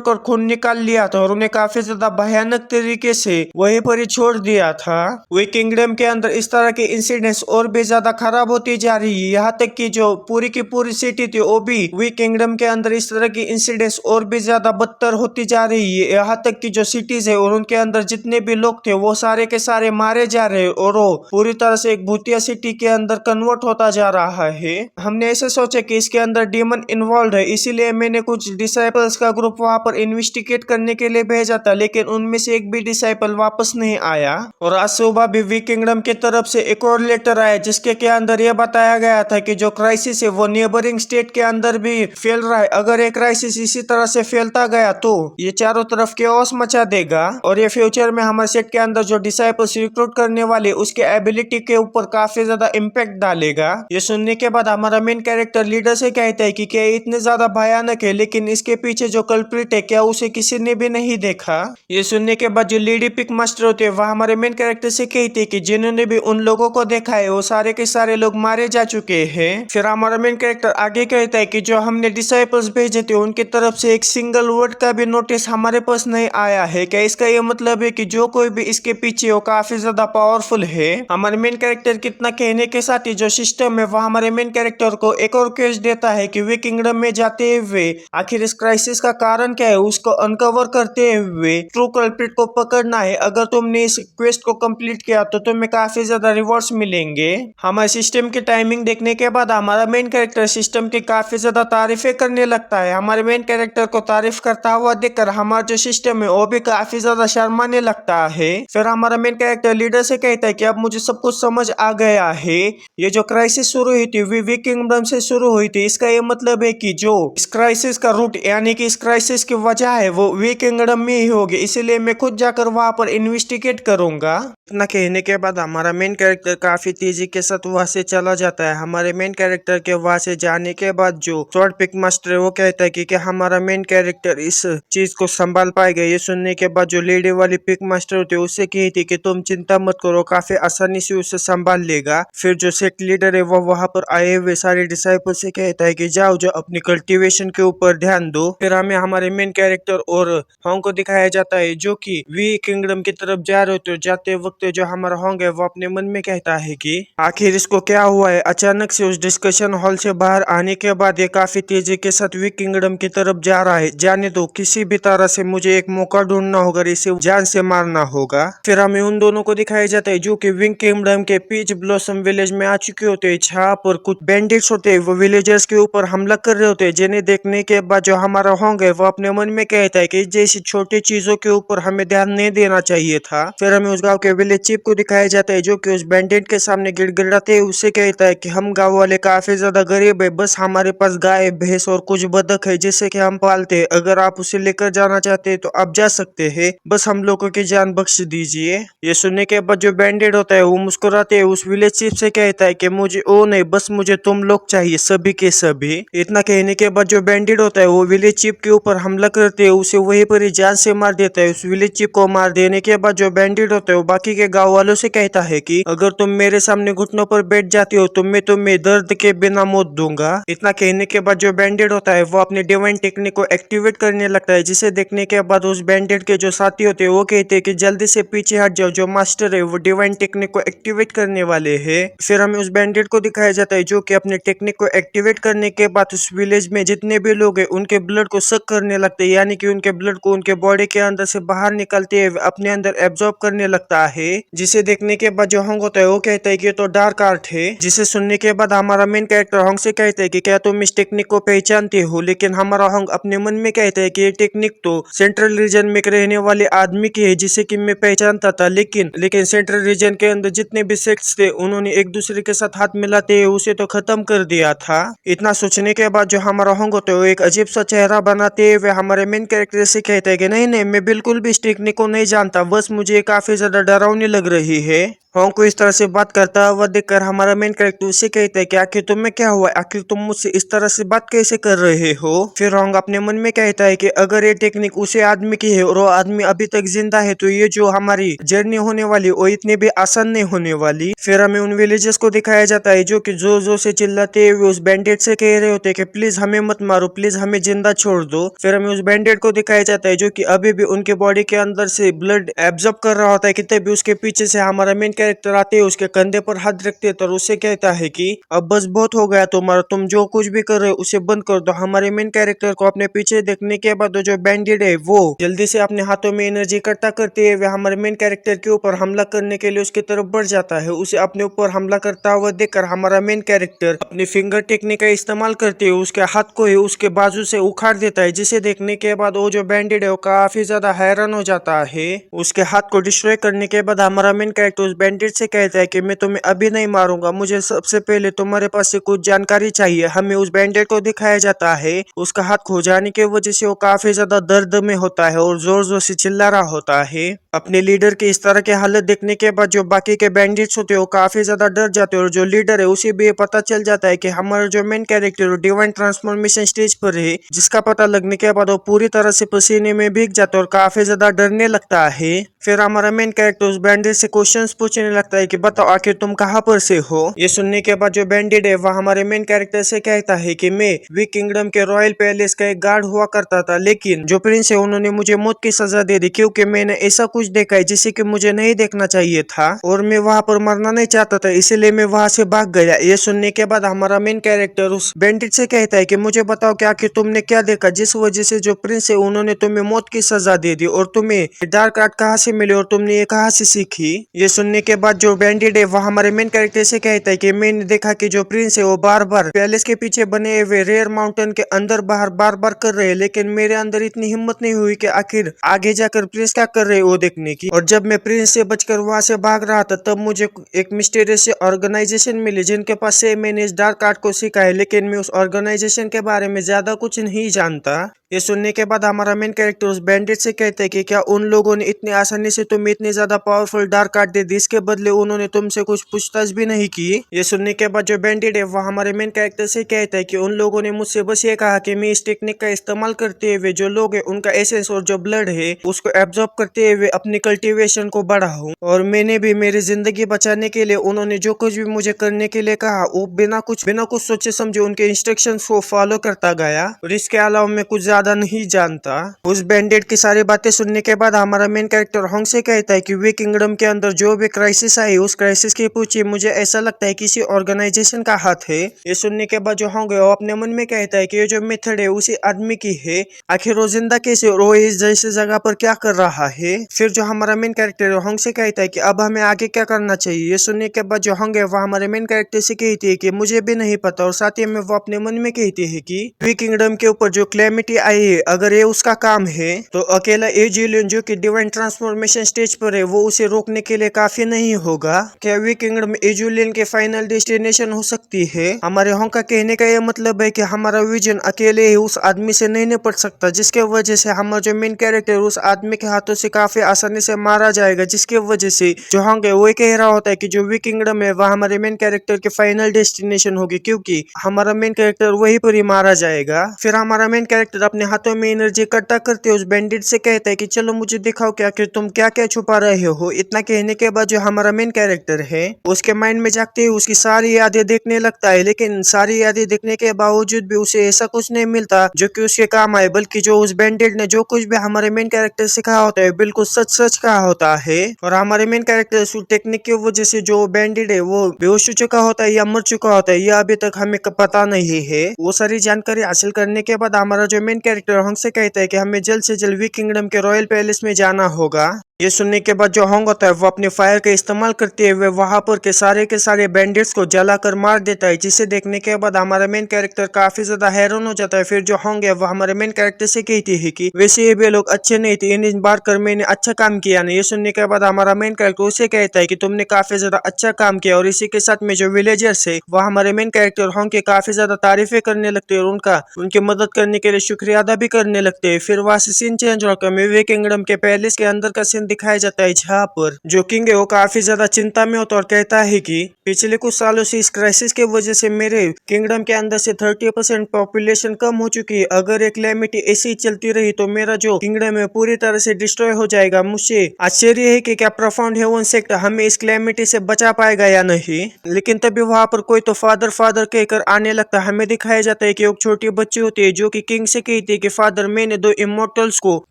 कर खून निकाल लिया था और उन्हें काफी ज्यादा भयानक तरीके से वहीं पर ही छोड़ दिया था। वे किंगडम के अंदर इस तरह के इंसिडेंट्स और भी ज्यादा खराब होती जा रही है, यहाँ तक कि जो पूरी की पूरी सिटी थी वो भी वे किंगडम के अंदर इस तरह की इंसिडेंट्स और भी ज्यादा बदतर होती जा रही है। यहाँ तक कि जो सिटीज है और उनके अंदर जितने भी लोग थे वो सारे के सारे मारे जा रहे और वो पूरी तरह से एक भूतिया सिटी के अंदर कन्वर्ट होता जा रहा है। हमने ऐसे सोचा कि इसके अंदर डीमन इन्वॉल्व है, इसीलिए मैंने कुछ डिसाइपल्स का ग्रुप वहां पर इन्वेस्टिगेट करने के लिए भेजा था, लेकिन उनमें से एक भी डिसाइपल वापस नहीं आया। और आज सुबह भी वी किंगडम की तरफ से एक और लेटर आया जिसके के अंदर यह बताया गया था कि जो क्राइसिस है वो नेबरिंग स्टेट के अंदर भी फैल रहा है। अगर ये क्राइसिस इसी तरह से फैलता गया तो ये चारों तरफ केओस मचा देगा और ये फ्यूचर में हमारे सेट के अंदर जो डिसाइपल्स रिक्रूट करने वाले उसके एबिलिटी के ऊपर काफी ज्यादा इम्पैक्ट डालेगा। ये सुनने के बाद हमारा मेन कैरेक्टर लीडर से कहता है कि क्या इतने ज्यादा भयानक है, लेकिन इसके पीछे जो कल्प्रिट है क्या उसे किसी ने भी नहीं देखा। ये सुनने के बाद जो लेडी पिक मास्टर होते हैं वह हमारे मेन कैरेक्टर से कहते हैं कि जिन्होंने भी उन लोगों को देखा है वो सारे के सारे लोग मारे जा चुके हैं। फिर हमारा मेन कैरेक्टर आगे कहता है कि जो हमने डिसाइपल्स भेजे थे उनकी तरफ से एक सिंगल वर्ड का भी नोटिस हमारे पास नहीं आया है। क्या इसका ये मतलब है कि जो कोई भी इसके पीछे वो काफी ज्यादा पावरफुल है। हमारे मेन कैरेक्टर कितना कहने के साथ ही जो सिस्टम है वह हमारे मेन कैरेक्टर को एक और क्वेस्ट देता है कि वे किंगडम में जाते हुए आखिर इस क्राइसिस का कारण क्या है उसको अनकवर करते हुए ट्रू कल्प्रिट को पकड़ना है। अगर तुमने इस क्वेस्ट को कंप्लीट किया तो तुम्हें काफी ज्यादा रिवॉर्ड्स मिलेंगे। हमारे सिस्टम की टाइमिंग देखने के बाद हमारा मेन कैरेक्टर सिस्टम की काफी ज्यादा तारीफें करने लगता है। हमारे मेन कैरेक्टर को तारीफ करता हुआ देखकर हमारा जो सिस्टम है वो भी काफी ज्यादा शर्माने लगता है। फिर हमारा मेन कैरेक्टर लीडर से कहता है कि अब मुझे सब कुछ समझ आ गया है, ये जो क्राइसिस शुरू हुई थी वी किंगडम से शुरू हुई थी। इसका ये मतलब है कि जो इस क्राइसिस का रूट यानी कि इस क्राइसिस की वजह है वो वी किंगडम में ही होगी, इसलिए मैं खुद जाकर वहां पर इन्वेस्टिगेट करूंगा। इतना कहने के बाद हमारा मेन कैरेक्टर काफी तेजी के साथ वहां से चला जाता है। हमारे मेन कैरेक्टर के वहां से जाने के बाद जो स्वॉर्ड पिक मास्टर है वो कहता है कि क्या हमारा मेन कैरेक्टर इस चीज को संभाल पाएगा। ये सुनने के बाद जो लेडी वाली पिक मास्टर होती है उससे कहती कि तुम चिंता मत करो, काफी आसानी से उसे संभाल लेगा। फिर जो सेक्ट लीडर है वो वहां पर आए हुए सारे डिसाइपल से कहता है कि जाओ जो अपनी कल्टीवेशन के ऊपर ध्यान दो। फिर हमें हमारे मेन कैरेक्टर और होंग को दिखाया जाता है जो कि वी किंगडम की तरफ जा रहे होते। जाते वक्त जो हमारा होंग है वो अपने मन में कहता है कि आखिर इसको क्या हुआ है। अचानक से उस डिस्कशन हॉल से बाहर आने के बाद ये काफी तेजी के साथ वी किंगडम की तरफ जा रहा है। जाने दो, किसी भी तरह से मुझे एक मौका ढूंढना होगा, इसे जान से मारना होगा। फिर हमें उन दोनों को दिखाया जाता है जो कि विंग किंगडम के पीच ब्लॉसम विलेज में आ चुके होते हैं, जहाँ पर कुछ बैंडिट्स होते हैं वो विलेजर्स के ऊपर हमला कर रहे होते हैं, जिन्हें देखने के बाद जो हमारा होंग है वो अपने मन में कहता है कि जैसी छोटी चीजों के ऊपर हमें ध्यान नहीं देना चाहिए था। फिर हमें उस गाँव के विलेज चीफ को दिखाया जाता है जो कि उस बैंडिट के सामने गिड़गिड़ाते हुए उससे कहता है कि हम गाँव वाले काफी ज्यादा गरीब है, बस हमारे पास गाय भैंस और कुछ बतख है जिससे कि हम पालते हैं, अगर आप उसे लेकर जाना चाहते हैं तो आप जा सकते हैं, बस हम लोगों की जान बख्श दीजिए। ये सुनने के बाद जो बैंडेड होता है वो मुस्कुराते हुए उस विलेज चीफ से कहता है कि मुझे ओ नहीं, बस मुझे तुम लोग चाहिए, सभी के सभी। इतना कहने के बाद जो बैंडेड होता है वो विलेज चीफ के ऊपर हमला करते है, उसे वहीं पर ही जान से मार देता है। उस विलेज चीफ को मार देने के बाद जो बैंडेड होता है वो बाकी के गाँव वालों से कहता है कि अगर तुम मेरे सामने घुटनों पर बैठ जाती हो तो मैं तुम्हें दर्द के बिना मौत दूंगा। इतना कहने के बाद जो बैंडेड होता है वो अपने डिवाइन टेक्निक को एक्टिवेट करने लगता है, जिसे देखने के बाद उस बैंडेड के जो साथी होते हैं वो कहते हैं कि जल्दी से पीछे हट जाओ, जो मास्टर है वो डिवाइन टेक्निक को एक्टिवेट करने वाले हैं। फिर हमें उस बैंडेड को दिखाया जाता है जो कि अपने टेक्निक को एक्टिवेट करने के बाद उस विलेज में जितने भी लोग हैं उनके ब्लड को सक करने लगते हैं, यानी कि उनके ब्लड को उनके बॉडी के अंदर से बाहर निकलते हुए अपने अंदर एब्जॉर्ब करने लगता है। जिसे देखने के बाद जो होंग होता है वो कहता है कि ये तो डार्क आर्ट है। जिसे सुनने के बाद हमारा मेन कैरेक्टर होंग से कहता है कि क्या तुम इस टेक्निक को पहचानते हो, लेकिन हमारा होंग अपने मन में कहता है कि ये टेक्निक तो सेंट्रल रीजन में रहने वाले आदमी की है जिसे कि मैं पहचानता था, लेकिन सेंट्रल रीजन के अंदर जितने भी सेक्ट्स थे उन्होंने एक दूसरे के साथ हाथ मिलाते हुए उसे तो खत्म कर दिया था। इतना सोचने के बाद जो हमारा होंग होता है वो एक अजीब सा चेहरा बनाते हुए हमारे मेन कैरेक्टर से कहता है कि नहीं नहीं, मैं बिल्कुल भी इस टेक्निक को नहीं जानता, बस मुझे काफी ज्यादा डरावनी लग रही है। होंग को इस तरह से बात करता हुआ देखकर हमारा मेन कैरेक्टर उससे कहता है कि आखिर तुम्हें क्या हुआ, आखिर तुम मुझसे इस तरह से बात कैसे कर रहे हो। फिर होंग अपने मन में कहता है कि अगर ये टेक्निक उसे आदमी की है और वो आदमी अभी तक जिंदा है तो ये जो हमारी जर्नी होने वाली वो इतनी भी आसान नहीं होने वाली। फिर हमें उन विलेजर्स को दिखाया जाता है जो कि जोर जोर से चिल्लाते हुए उस बैंडेड से कह रहे होते हैं कि प्लीज हमें मत मारो, प्लीज हमें जिंदा छोड़ दो। फिर हमें उस बैंडेड को दिखाया जाता है जो कि अभी भी उनके बॉडी के अंदर से ब्लड एब्जॉर्ब कर रहा होता है, कितने भी उसके पीछे से हमारा मेन कैरेक्टर आते हैं, उसके कंधे पर हाथ रखते हैं और उससे कहता है कि अब बस बहुत हो गया तुम्हारा, तुम जो कुछ भी कर रहे हो उसे बंद कर दो। हमारे मेन कैरेक्टर को अपने पीछे देखने के बाद जो बैंडेड है वो जल्दी से अपने हाथों में एनर्जी इकट्ठा करते हुए हमारे मेन कैरेक्टर के ऊपर हमला करने के लिए उसकी तरफ बढ़ जाता है। उसे अपने ऊपर हमला करता हुआ देखकर हमारा मेन कैरेक्टर अपनी फिंगर टेक्निक का इस्तेमाल करते हुए उसके हाथ को ही उसके बाजू से उखाड़ देता है, जिसे देखने के बाद वो जो बैंडेड है वो काफी ज्यादा हैरान हो जाता है। उसके हाथ को डिस्ट्रॉय करने के बाद हमारा मेन कैरेक्टर उस बैंडेड से कहता है कि मैं तुम्हें अभी नहीं मारूंगा, मुझे सबसे पहले तुम्हारे पास से कुछ जानकारी चाहिए। हमें उस बैंडेड को दिखाया जाता है उसका हाथ खो जाने की वजह से वो काफी ज्यादा दर्द में होता है और जोर जोर से चिल्ला रहा होता है। अपने लीडर की इस तरह की हालत देखने के बाद जो बाकी के बैंडिट्स होते हैं वो काफी ज्यादा डर जाते हैं और जो लीडर है उसे भी ये पता चल जाता है कि हमारा जो main character divine transformation stage पर है, जिसका पता लगने के बाद वो पूरी तरह से पसीने में भीग जाता है और काफी ज्यादा डरने लगता है। फिर हमारा मेन कैरेक्टर उस बैंडेड से क्वेश्चंस पूछने लगता है कि बताओ आखिर तुम कहाँ पर से हो। ये सुनने के बाद जो बैंडेड है वह हमारे मेन कैरेक्टर से कहता है कि मैं वी किंगडम के रॉयल पैलेस का एक गार्ड हुआ करता था, लेकिन जो प्रिंस है उन्होंने मुझे मौत की सजा दे दी क्योंकि मैंने ऐसा कुछ देखा है जिसे कि मुझे नहीं देखना चाहिए था और मैं वहां पर मरना नहीं चाहता था, इसीलिए मैं वहां से भाग गया। ये सुनने के बाद हमारा मेन कैरेक्टर उस बैंडेड से कहता है कि मुझे बताओ कि आखिर तुमने क्या देखा जिस वजह से जो प्रिंस है उन्होंने तुम्हें मौत की सजा दे दी, और तुम्हें डार्क आर्ट कहाँ से मिली और तुमने ये कहाँ से सीखी। ये सुनने के बाद जो बैंडेड है वह हमारे मेन कैरेक्टर से कहता है कि मैंने देखा कि जो प्रिंस है वो बार बार पैलेस के पीछे बने हुए रेयर माउंटेन के अंदर बाहर बार बार कर रहे हैं, लेकिन मेरे अंदर इतनी हिम्मत नहीं हुई कि आखिर आगे जाकर प्रिंस क्या कर रहे हैं वो देखने की। और जब मैं प्रिंस से बचकर वहां से भाग रहा था तब मुझे एक मिस्टीरियस ऑर्गेनाइजेशन मिली जिनके पास से मैंने इस डार्क आर्ट को सीखा है, लेकिन मैं उस ऑर्गेनाइजेशन के बारे में ज्यादा कुछ नहीं जानता। ये सुनने के बाद हमारा मेन कैरेक्टर उस बैंडेड से कहते हैं कि क्या उन लोगों ने इतनी आसानी से तुम्हें इतनी ज्यादा पावरफुल डार्क आर्ट दे दी, इसके बदले उन्होंने तुमसे कुछ पूछताछ भी नहीं की। ये सुनने के बाद जो बैंडेड है वो हमारे मेन कैरेक्टर से कहता है कि उन लोगों ने मुझसे बस ये कहा कि मैं इस टेक्निक का इस्तेमाल करते हुए जो लोग है उनका एसेंस और जो ब्लड है उसको एब्जॉर्ब करते हुए अपनी कल्टीवेशन को बढ़ाऊं, और मैंने भी मेरी जिंदगी बचाने के लिए उन्होंने जो कुछ भी मुझे करने के लिए कहा वो बिना कुछ सोचे समझे उनके इंस्ट्रक्शंस को फॉलो करता गया, और इसके अलावा मैं कुछ ज्यादा ज्यादा नहीं जानता। उस बैंडेड की सारी बातें सुनने के बाद हमारा मेन कैरेक्टर होंग से कहता है कि वे किंगडम के अंदर जो भी क्राइसिस आई उस क्राइसिस की पूछी मुझे ऐसा लगता है किसी ऑर्गेनाइजेशन का हाथ है। ये सुनने के बाद जो होंग है वो अपने मन में कहता है कि ये जो मेथड है उसी आदमी की है, आखिर वो जिंदा कैसे और वो इस जैसे जगह पर क्या कर रहा है। फिर जो हमारा मेन कैरेक्टर है होंग से कहता है कि अब हमें आगे क्या करना चाहिए। ये सुनने के बाद जो होंग है वो हमारे मेन कैरेक्टर से कहती है कि मुझे भी नहीं पता, और साथ ही में वो अपने मन में कहती है कि वी किंगडम के ऊपर जो क्लैमिटी आई है अगर ये उसका काम है तो अकेला एजुलियन जो कि डिवाइन ट्रांसफॉर्मेशन स्टेज पर है वो उसे रोकने के लिए काफी नहीं होगा। क्या वी किंगडम एजुलियन के फाइनल डेस्टिनेशन हो सकती है। हमारे होंग का कहने का यह मतलब है कि हमारा विजन अकेले ही उस आदमी से नहीं निपट सकता, जिसके वजह से हमारा जो मेन कैरेक्टर उस आदमी के हाथों से काफी आसानी से मारा जाएगा, जिसके वजह से जो होंग है वो कह रहा होता है कि जो वी किंगडम है वह हमारे मेन कैरेक्टर के फाइनल डेस्टिनेशन होगी, क्योंकि हमारा मेन कैरेक्टर वही पर ही मारा जाएगा। फिर हमारा मेन कैरेक्टर अपने हाथों में एनर्जी इकट्ठा करते उस बैंडिट से कहता है कि चलो मुझे दिखाओ कि आखिर तुम क्या क्या छुपा रहे हो। इतना कहने के बाद जो हमारा मेन कैरेक्टर है उसके माइंड में जागते ही उसकी सारी यादें देखने लगता है, लेकिन सारी यादें देखने के बावजूद भी उसे ऐसा कुछ नहीं मिलता जो कि उसके काम आए, बल्कि जो उस बैंडिट ने जो कुछ भी हमारे मेन कैरेक्टर से कहा होता है बिल्कुल सच सच कहा होता है। और हमारे मेन कैरेक्टर उस टेक्निक की वजह से जो बैंडिट है वो बेहोश हो चुका होता है या मर चुका होता है यह अभी तक हमें पता नहीं है। वो सारी जानकारी हासिल करने के बाद हमारा जो मेन कैरेक्टर हमसे कहता है कि हमें जल्द से जल्द वी किंगडम के रॉयल पैलेस में जाना होगा। ये सुनने के बाद जो होंग होता है वो अपने फायर का इस्तेमाल करते हुए वहां पर के सारे बैंडिट्स को जलाकर मार देता है, जिसे देखने के बाद हमारा मेन कैरेक्टर काफी ज्यादा हैरान हो जाता है। फिर जो होंग है वो हमारे मेन कैरेक्टर से कहती है कि वैसे ये भी लोग अच्छे नहीं थे, इन बार कर मैंने अच्छा काम किया नहीं। ये सुनने के बाद हमारा मेन कैरेक्टर उसे कहता है कि तुमने काफी ज्यादा अच्छा काम किया, और इसी के साथ में जो विलेजर्स है वो हमारे मेन कैरेक्टर होंग के काफी ज्यादा तारीफें करने लगते हैं और उनकी मदद करने के लिए शुक्रिया अदा भी करने लगते हैं। फिर वहां से सीन चेंज होकर वे किंगडम के पैलेस के अंदर का सीन दिखाया जाता है, जहाँ पर जो किंग है वो काफी ज्यादा चिंता में होता है और कहता है कि पिछले कुछ सालों से इस क्राइसिस के वजह से मेरे किंगडम के अंदर से 30% पॉपुलेशन कम हो चुकी है। अगर एक क्लैमिटी ऐसी ही चलती रही तो मेरा जो किंगडम है पूरी तरह से डिस्ट्रॉय हो जाएगा। मुझे आश्चर्य है कि क्या प्रोफाउंड हेवन सेक्ट हमें इस क्लैमिटी से बचा पाएगा या नहीं। लेकिन तभी वहां पर कोई तो फादर फादर कहकर आने लगता है। हमें दिखाया जाता है कि एक छोटी बच्ची होती है जो कि किंग से कहती है कि फादर मैंने 2 इमोर्टल्स को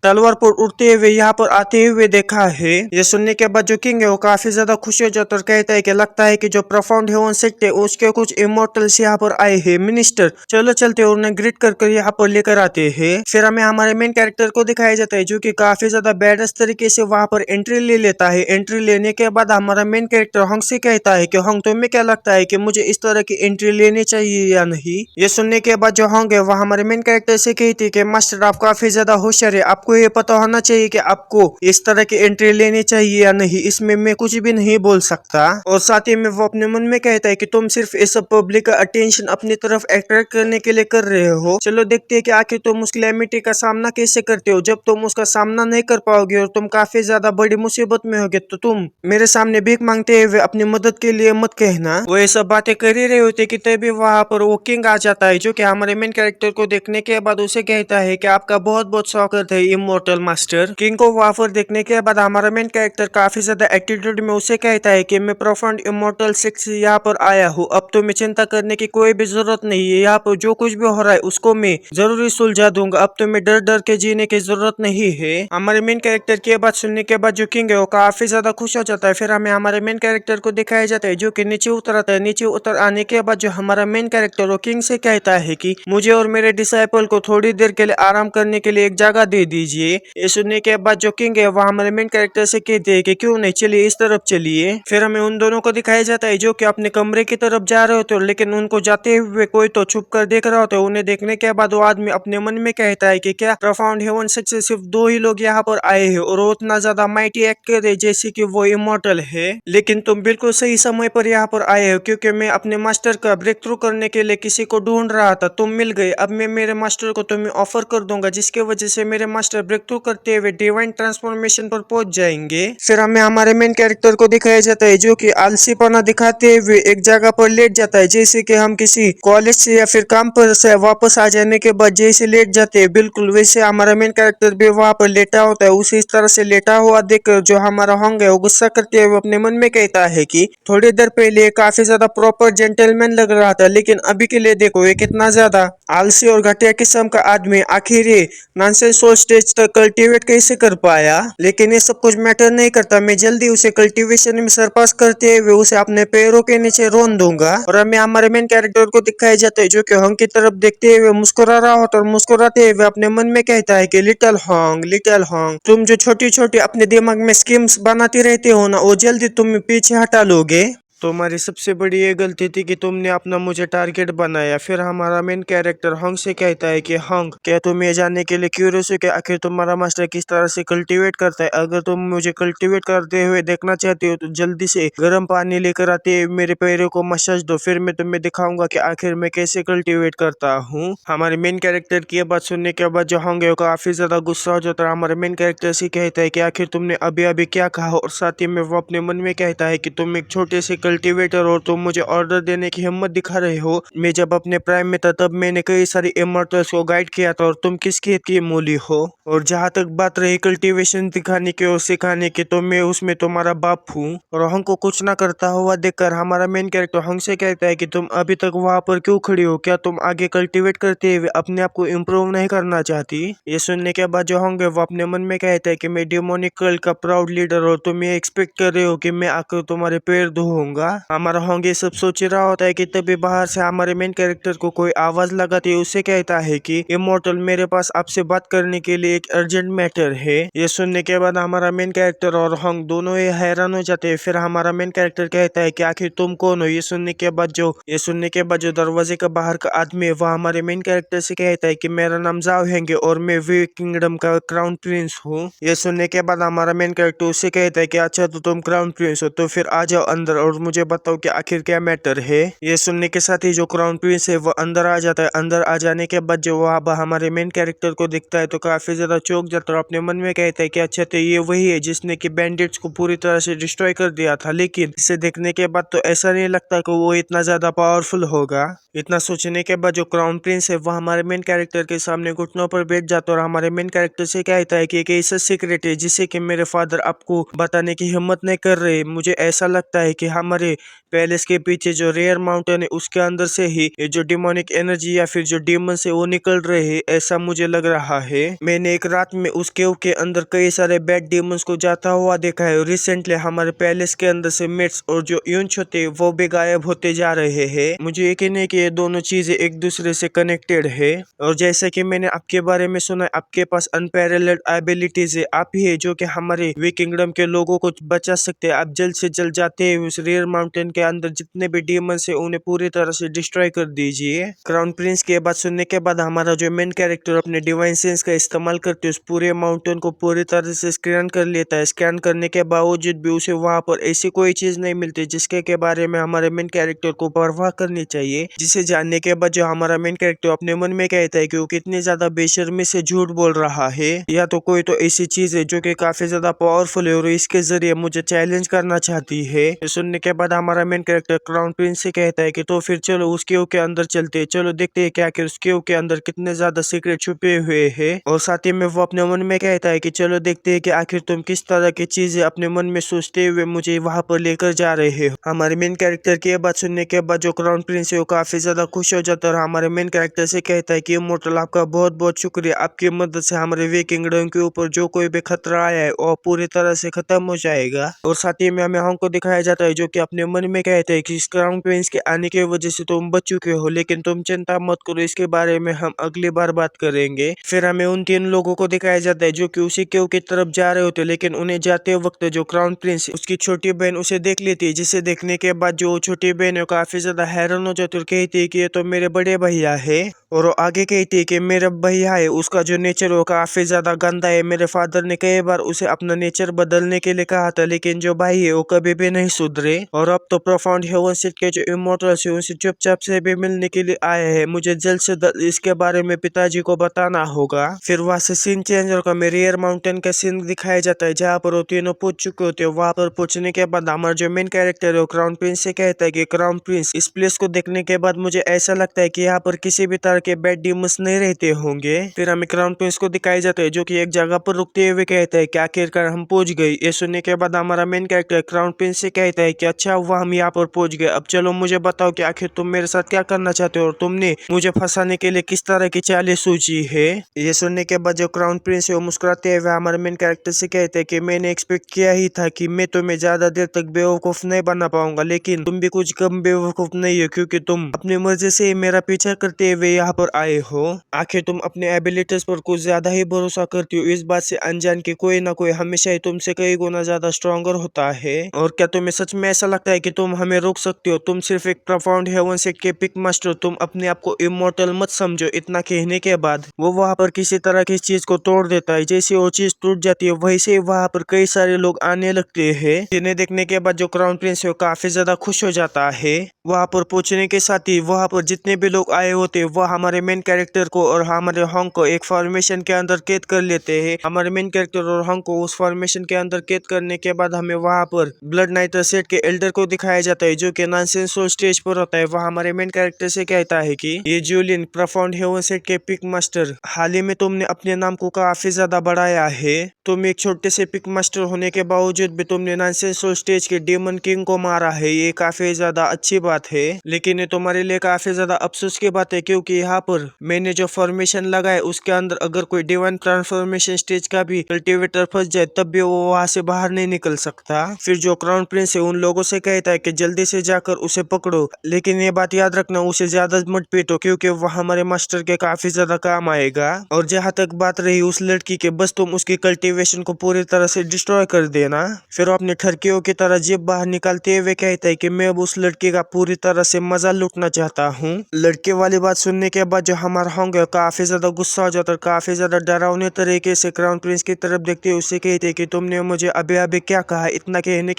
तलवार पर उड़ते हुए यहाँ पर आते हुए देखा है। ये सुनने के बाद जो किंग है वो काफी ज्यादा खुश हो जाता है और कहता है कि लगता है कि जो प्रोफाउंड हेवन सेक्ट है उसके कुछ इमोर्टल्स यहाँ पर आए हैं। मिनिस्टर चलो चलते और उन्हें ग्रीट कर यहाँ पर लेकर आते हैं। फिर हमें हमारे मेन कैरेक्टर को दिखाया जाता है जो कि काफी ज्यादा बैडस तरीके से वहां पर एंट्री ले लेता है। एंट्री लेने के बाद हमारा मेन कैरेक्टर होंग से कहता है कि होंग तुम्हें क्या लगता है कि मुझे इस तरह की एंट्री लेनी चाहिए या नहीं। ये सुनने के बाद जो होंग है वह हमारे मेन कैरेक्टर से कहती है कि मास्टर आप काफी ज्यादा होशियार है, आपको ये पता होना चाहिए कि आपको इस तरह की एंट्री लेनी चाहिए या नहीं, इसमें मैं कुछ भी नहीं बोल सकता। और साथ ही में वो अपने मन में कहता है कि तुम सिर्फ इस पब्लिक का अटेंशन अपनी तरफ अट्रैक्ट करने के लिए कर रहे हो। चलो देखते हैं कि आखिर तुम उस कैलेमिटी का सामना कैसे करते हो। जब तुम उसका सामना नहीं कर पाओगे और तुम काफी ज्यादा बड़ी मुसीबत में होगे तो तुम मेरे सामने भीख मांगते हुए अपनी मदद के लिए मत कहना। वो ये सब बातें कर ही रहे होते कि तभी वहां पर वो किंग आ जाता है जो कि हमारे मेन कैरेक्टर को देखने के बाद उसे कहता है कि आपका बहुत बहुत स्वागत है इमोर्टल मास्टर। किंग को वहां पर देखने के बाद हमारा मेन कैरेक्टर काफी ज्यादा एटीट्यूड में उसे कहता है कि मैं प्रोफाउंड इमोर्टल 6 यहाँ पर आया हूँ, अब तो मैं चिंता करने की कोई भी जरूरत नहीं है। यहाँ पर जो कुछ भी हो रहा है उसको मैं जरूरी सुलझा दूंगा, अब तो मैं डर डर के जीने की जरूरत नहीं है। हमारे मेन कैरेक्टर की बात सुनने के बाद जो किंग है वो काफी ज्यादा खुश हो जाता है। फिर हमें हमारे मेन कैरेक्टर को दिखाया जाता है जो कि नीचे उतर आता है। नीचे उतर आने के बाद जो हमारा मेन कैरेक्टर वो किंग से कहता है कि मुझे और मेरे डिसाइपल को थोड़ी देर के लिए आराम करने के लिए एक जगह दे दीजिए। ये सुनने के बाद जो किंग है वह हमारे मेन कैरेक्टर से कहते हैं कि क्यों नहीं, चलिए इस तरफ चलिए। फिर हमें उन दोनों को दिखाया जाता है जो कि अपने कमरे की तरफ जा रहे होते हैं, लेकिन उनको जाते हुए कोई तो छुप कर देख रहा होता है। उन्हें देखने के बाद वो आदमी अपने मन में कहता है कि क्या प्रोफाउंड हेवन से सिर्फ 2 ही लोग यहाँ पर आए हैं और वो उतना ज्यादा माइटी एक्ट करे जैसे कि वो इमोर्टल है, लेकिन तुम बिल्कुल सही समय पर यहाँ पर आए हो क्योंकि मैं अपने मास्टर का ब्रेक थ्रू करने के लिए किसी को ढूंढ रहा था। तुम मिल गए, अब मैं मेरे मास्टर को तुम्हें ऑफर कर दूंगा जिसके वजह से मेरे मास्टर ब्रेक थ्रू करते हुए डिवाइन ट्रांसफॉर्मेशन पर पहुंच जाएंगे। फिर हमें हमारे मेन कैरेक्टर को दिखाया जाता है जो कि आलसीपना दिखाते हुए एक जगह पर लेट जाता है, जैसे कि हम किसी कॉलेज से या फिर काम पर से वापस आ जाने के बाद जैसे लेट जाते हैं, बिल्कुल वैसे हमारा मेन कैरेक्टर भी वहां पर लेटा होता है। उसी तरह से लेटा हुआ देखकर जो हमारा होंग है वो गुस्सा करते हुए अपने मन में कहता है कि थोड़ी देर पहले काफी ज्यादा प्रॉपर जेंटलमैन लग रहा था, लेकिन अभी के लिए देखो ये कितना ज्यादा आलसी और घटिया किस्म का आदमी। आखिर ये नॉनसेंस सोल स्टेज तक कल्टीवेट कैसे कर पाया? लेकिन ये सब कुछ मैटर नहीं करता, मैं जल्दी उसे कल्टीवेशन में सरपास करते हुए उसे अपने पैरों के नीचे रोन दूंगा। और हमें हमारे मेन कैरेक्टर को दिखाया जाता है जो कि होंग की तरफ देखते हुए मुस्कुरा रहा होता है और मुस्कुराते हुए अपने मन में कहता है कि लिटिल होंग, तुम जो छोटी छोटी अपने दिमाग में स्कीम्स बनाती रहते हो ना, वो जल्दी तुम पीछे हटा लोगे। तुम्हारी सबसे बड़ी ये गलती थी कि तुमने अपना मुझे टारगेट बनाया। फिर हमारा मेन कैरेक्टर हंग से कहता है कि हंग, क्या तुम ये जानने के लिए क्यूरियस हो कि आखिर तुम्हारा मास्टर किस तरह से कल्टीवेट करता है? अगर तुम मुझे कल्टीवेट करते हुए देखना चाहते हो तो जल्दी से गर्म पानी लेकर आते हुए मेरे पैरों को मसाज दो, फिर मैं तुम्हें दिखाऊंगा कि आखिर मैं कैसे कल्टीवेट करता हूँ। हमारे मेन कैरेक्टर की ये बात सुनने के बाद जो हंग है वो काफी ज्यादा गुस्सा हो जाता है। हमारे मेन कैरेक्टर से कहता है कि आखिर तुमने अभी अभी क्या कहा, और साथ ही में वो अपने मन में कहता है कि तुम एक छोटे से कल्टीवेटर और तुम मुझे ऑर्डर देने की हिम्मत दिखा रहे हो। मैं जब अपने प्राइम में था तब मैंने कई सारी इमॉर्टल्स को गाइड किया था, और तुम किस खेत की मूली हो? और जहाँ तक बात रही कल्टीवेशन दिखाने की और सिखाने की, तो मैं उसमें तुम्हारा बाप हूँ। और हंग को कुछ ना करता हुआ देखकर हमारा मेन कैरेक्टर हंग से कहता है कि तुम अभी तक वहां पर क्यों खड़ी हो? क्या तुम आगे कल्टीवेट करते हुए अपने आप को इम्प्रूव नहीं करना चाहती? ये सुनने के बाद जो हंग है वो अपने मन में कहता है कि मैं डिमोनिक कल्ट का प्राउड लीडर, और तुम ये एक्सपेक्ट कर रहे हो कि मैं आकर तुम्हारे पैर धोऊंगा? हमारा होंगे सब सोच रहा होता है कि तभी बाहर से हमारे मेन कैरेक्टर को कोई आवाज लगाती है। उसे कहता है कि इमोर्टल, मेरे पास आपसे बात करने के लिए एक अर्जेंट मैटर है। ये सुनने के बाद हमारा मेन कैरेक्टर और होंग दोनों ही हैरान हो जाते हैं। फिर हमारा मेन कैरेक्टर कहता है कि आखिर तुम कौन हो? ये सुनने के बाद जो दरवाजे का बाहर का आदमी है वह हमारे मेन कैरेक्टर से कहता है कि मेरा नाम जाओ हैंगे और मैं वे किंगडम का क्राउन प्रिंस हूँ। ये सुनने के बाद हमारा मेन कैरेक्टर उससे कहता है कि अच्छा तो तुम क्राउन प्रिंस हो, तो फिर आ जाओ अंदर और मुझे बताओ कि आखिर क्या मैटर है। ये सुनने के साथ ही जो क्राउन प्रिंस है वो अंदर आ जाता है। अंदर आ जाने के बाद जो वह हमारे मेन कैरेक्टर को दिखता है तो काफी ज्यादा चौंक जाता है और अपने मन में कहता है कि अच्छा तो ये वही है जिसने कि बैंडिट्स को पूरी तरह से डिस्ट्रॉय कर दिया था, लेकिन इसे देखने के बाद तो ऐसा नहीं लगता कि वो इतना ज्यादा पावरफुल होगा। इतना सोचने के बाद जो क्राउन प्रिंस है वह हमारे मेन कैरेक्टर के सामने घुटनों पर बैठ जाता है और हमारे मेन कैरेक्टर से कहता है कि एक ऐसा सीक्रेट है जिसे कि मेरे फादर आपको बताने की हिम्मत नहीं कर रहे। मुझे ऐसा लगता है कि हमारे पैलेस के पीछे जो रेयर माउंटेन है उसके अंदर से ही ये जो डिमोनिक एनर्जी या फिर जो डीमंस है वो निकल रहे हैं, ऐसा मुझे लग रहा है। मैंने एक रात में उस केव के अंदर कई सारे बैड डीमंस को जाता हुआ देखा है। रिसेंटली हमारे पैलेस के अंदर से मेट्स और जो यूंच होते हैं वो भी गायब होते जा रहे हैं। मुझे यकीन है कि ये दोनों चीजें एक दूसरे से कनेक्टेड है। और जैसा कि मैंने आपके बारे में सुना, आपके पास अनपैरेलल्ड एबिलिटीज है। आप ही है जो कि हमारे वे किंगडम के लोगों को बचा सकते हैं। आप जल्द से जल्द जाते हैं उस रेयर माउंटेन के अंदर जितने भी डीमंस है उन्हें पूरी तरह से डिस्ट्रॉय कर दीजिए। क्राउन प्रिंस की बात सुनने के बाद हमारा जो मेन कैरेक्टर अपने डिवाइन सेंस का इस्तेमाल करते उस पूरे माउंटेन को पूरी तरह से स्कैन कर लेता है। स्कैन करने के बावजूद भी उसे वहां पर ऐसी कोई चीज नहीं मिलती जिसके के बारे में हमारे मेन कैरेक्टर को परवाह करनी चाहिए। जिसे जानने के बाद जो हमारा मेन कैरेक्टर अपने मन में कहता है कि वो कितनी ज्यादा बेशर्मी से झूठ बोल रहा है, या तो कोई तो ऐसी चीज है जो कि काफी ज्यादा पावरफुल है और इसके जरिए मुझे चैलेंज करना चाहती है। सुनने के बाद हमारा मेन कैरेक्टर क्राउन प्रिंस से कहता है कि तो फिर चलो उस केव के अंदर चलते हैं, चलो देखते हैं क्या आखिर उस केव के अंदर कितने ज्यादा सीक्रेट छुपे हुए हैं। और साथ ही में वो अपने मन में कहता है कि चलो देखते हैं कि आखिर तुम किस तरह की चीजें अपने मन में सोचते हुए मुझे वहां पर लेकर जा रहे हो। हमारे मेन कैरेक्टर की बात सुनने के बाद जो क्राउन प्रिंस है वो काफी ज्यादा खुश हो जाता है और हमारे मेन कैरेक्टर से कहता है कि इमोर्टल, आपका बहुत बहुत शुक्रिया। आपकी मदद से हमारे वे किंगडम के ऊपर जो कोई भी खतरा आया है वो पूरी तरह से खत्म हो जाएगा। और साथ ही में हमें होंग को दिखाया जाता है जो कि अपने मन में कहता है कि इस क्राउन प्रिंस के आने की वजह से तुम बच चुके हो, लेकिन तुम चिंता मत करो, इसके बारे में हम अगली बार बात करेंगे। फिर हमें उन तीन लोगों को दिखाया जाता है जो कि उसी केव की तरफ जा रहे होते, लेकिन उन्हें जाते वक्त जो क्राउन प्रिंस उसकी छोटी बहन उसे देख लेती है, जिसे देखने के बाद जो छोटी बहन है काफी ज्यादा हैरान हो जाती है और कहती है कि ये तो मेरे बड़े भैया है। और वो आगे कहती है कि मेरा भैया है, उसका जो नेचर है वो काफी ज्यादा गंदा है। मेरे फादर ने कई बार उसे अपना नेचर बदलने के लिए कहा था, लेकिन जो भाई है वो कभी भी नहीं सुधरे। और अब तो प्रोफाउंड हेवन सीट के जो इमोर्टल्स है उनसे चुपचाप से भी मिलने के लिए आए हैं। मुझे जल्द से जल्द इसके बारे में पिताजी को बताना होगा। फिर वहां से सीन चेंज और हमें रेयर माउंटेन का सीन दिखाया जाता है, जहाँ पर वो तीनों पूछ चुके होते हैं। वहां पर पूछने के बाद हमारा जो मेन कैरेक्टर है वो क्राउन प्रिंस से कहता है कि क्राउन प्रिंस, इस प्लेस को देखने के बाद मुझे ऐसा लगता है कि यहाँ पर किसी भी तरह के बैड डीमंस नहीं रहते होंगे। फिर हमें क्राउन प्रिंस को दिखाई जाता है जो कि एक जगह पर रुकते हुए कहता है कि आखिरकार हम पहुंच गए। ये सुनने के बाद हमारा मेन कैरेक्टर क्राउन प्रिंस से कहता है कि अच्छा हुआ हम यहाँ पर पहुंच गए, अब चलो मुझे बताओ कि आखिर तुम मेरे साथ क्या करना चाहते हो और तुमने मुझे फंसाने के लिए किस तरह की चालें सूझी है। ये सुनने के बाद जो क्राउन प्रिंस है वो मुस्कुराते हुए हमारे मेन कैरेक्टर से कहते हैं कि मैंने एक्सपेक्ट किया ही था कि मैं तुम्हें ज्यादा देर तक बेवकूफ नहीं बना पाऊंगा, लेकिन तुम भी कुछ कम बेवकूफ नहीं हो, क्योंकि तुम अपनी मर्जी से ही मेरा पीछा करते हुए यहाँ पर आए हो। आखिर तुम अपने एबिलिटीज पर कुछ ज्यादा ही भरोसा करती हो, इस बात से अनजान कि कोई ना कोई हमेशा ही तुमसे कई गुना ज्यादा स्ट्रॉन्गर होता है। और क्या तुम्हें सच में ऐसा लगता है कि तुम हमें रोक सकती हो? तुम सिर्फ एक प्रोफाउंड हेवन सेट के पिक मास्टर, तुम अपने आप को इमोर्टल मत समझो। इतना कहने के बाद वो वहां पर किसी तरह की चीज को तोड़ देता है। जैसे वो चीज टूट जाती है वहीं से वहां पर कई सारे लोग आने लगते हैं, जिन्हें देखने के बाद जो क्राउन प्रिंस है वो काफी ज्यादा खुश हो जाता है। वहां पर पहुंचने के साथ ही वहां पर जितने भी लोग आए होते वह हमारे मेन कैरेक्टर को और हमारे हॉन्ग को एक फॉर्मेशन के अंदर कैद कर लेते हैं। हमारे मेन कैरेक्टर और हॉन्ग को उस फॉर्मेशन के अंदर कैद करने के बाद हमें वहां पर ब्लड नाइटर सेट के एल्डर को दिखाया जाता है, जो कि नॉनसेंसुअल स्टेज पर होता है। वह हमारे मेन कैरेक्टर से कहता है कि ये जूलियन, प्रोफाउंड हेवन सेट के पिक मास्टर, हाल ही में तुमने अपने नाम को काफी ज्यादा बढ़ाया है। तुम एक छोटे से पिक मास्टर होने के बावजूद भी तुमने नॉनसेंसुअल स्टेज के डेमन किंग को मारा है, ये काफी ज्यादा अच्छी बात है। लेकिन ये तुम्हारे लिए काफी ज्यादा अफसोस की बात है, क्योंकि यहाँ पर मैंने जो फॉर्मेशन लगाया उसके अंदर अगर कोई डिवाइन ट्रांसफॉर्मेशन स्टेज का भी कल्टिवेटर फंस जाए तब भी वो वहां से बाहर नहीं निकल सकता। फिर जो क्राउन प्रिंस है उन लोगों से कहता है कि जल्दी से जाकर उसे पकड़ो, लेकिन ये बात याद रखना उसे ज्यादा मत पीटो, क्योंकि वह हमारे मास्टर के काफी ज्यादा काम आएगा। और जहाँ तक बात रही उस लड़की के, बस तुम उसकी कल्टिवेशन को पूरी तरह से डिस्ट्रॉय कर देना। फिर वो अपने ठरकियों की तरह जीभ बाहर निकालते हुए कहता है कि मैं अब उस लड़की का पूरी तरह से मजा लूटना चाहता हूँ। लड़के वाली बात सुनने के बाद जो हमारा होंगे काफी ज्यादा गुस्सा हो जाता है, काफी ज्यादा डरावने तरीके से क्राउन प्रिंस की तरफ देखते हुए उससे कहते कि तुमने मुझे अभी अभी क्या कहा। इतना कहने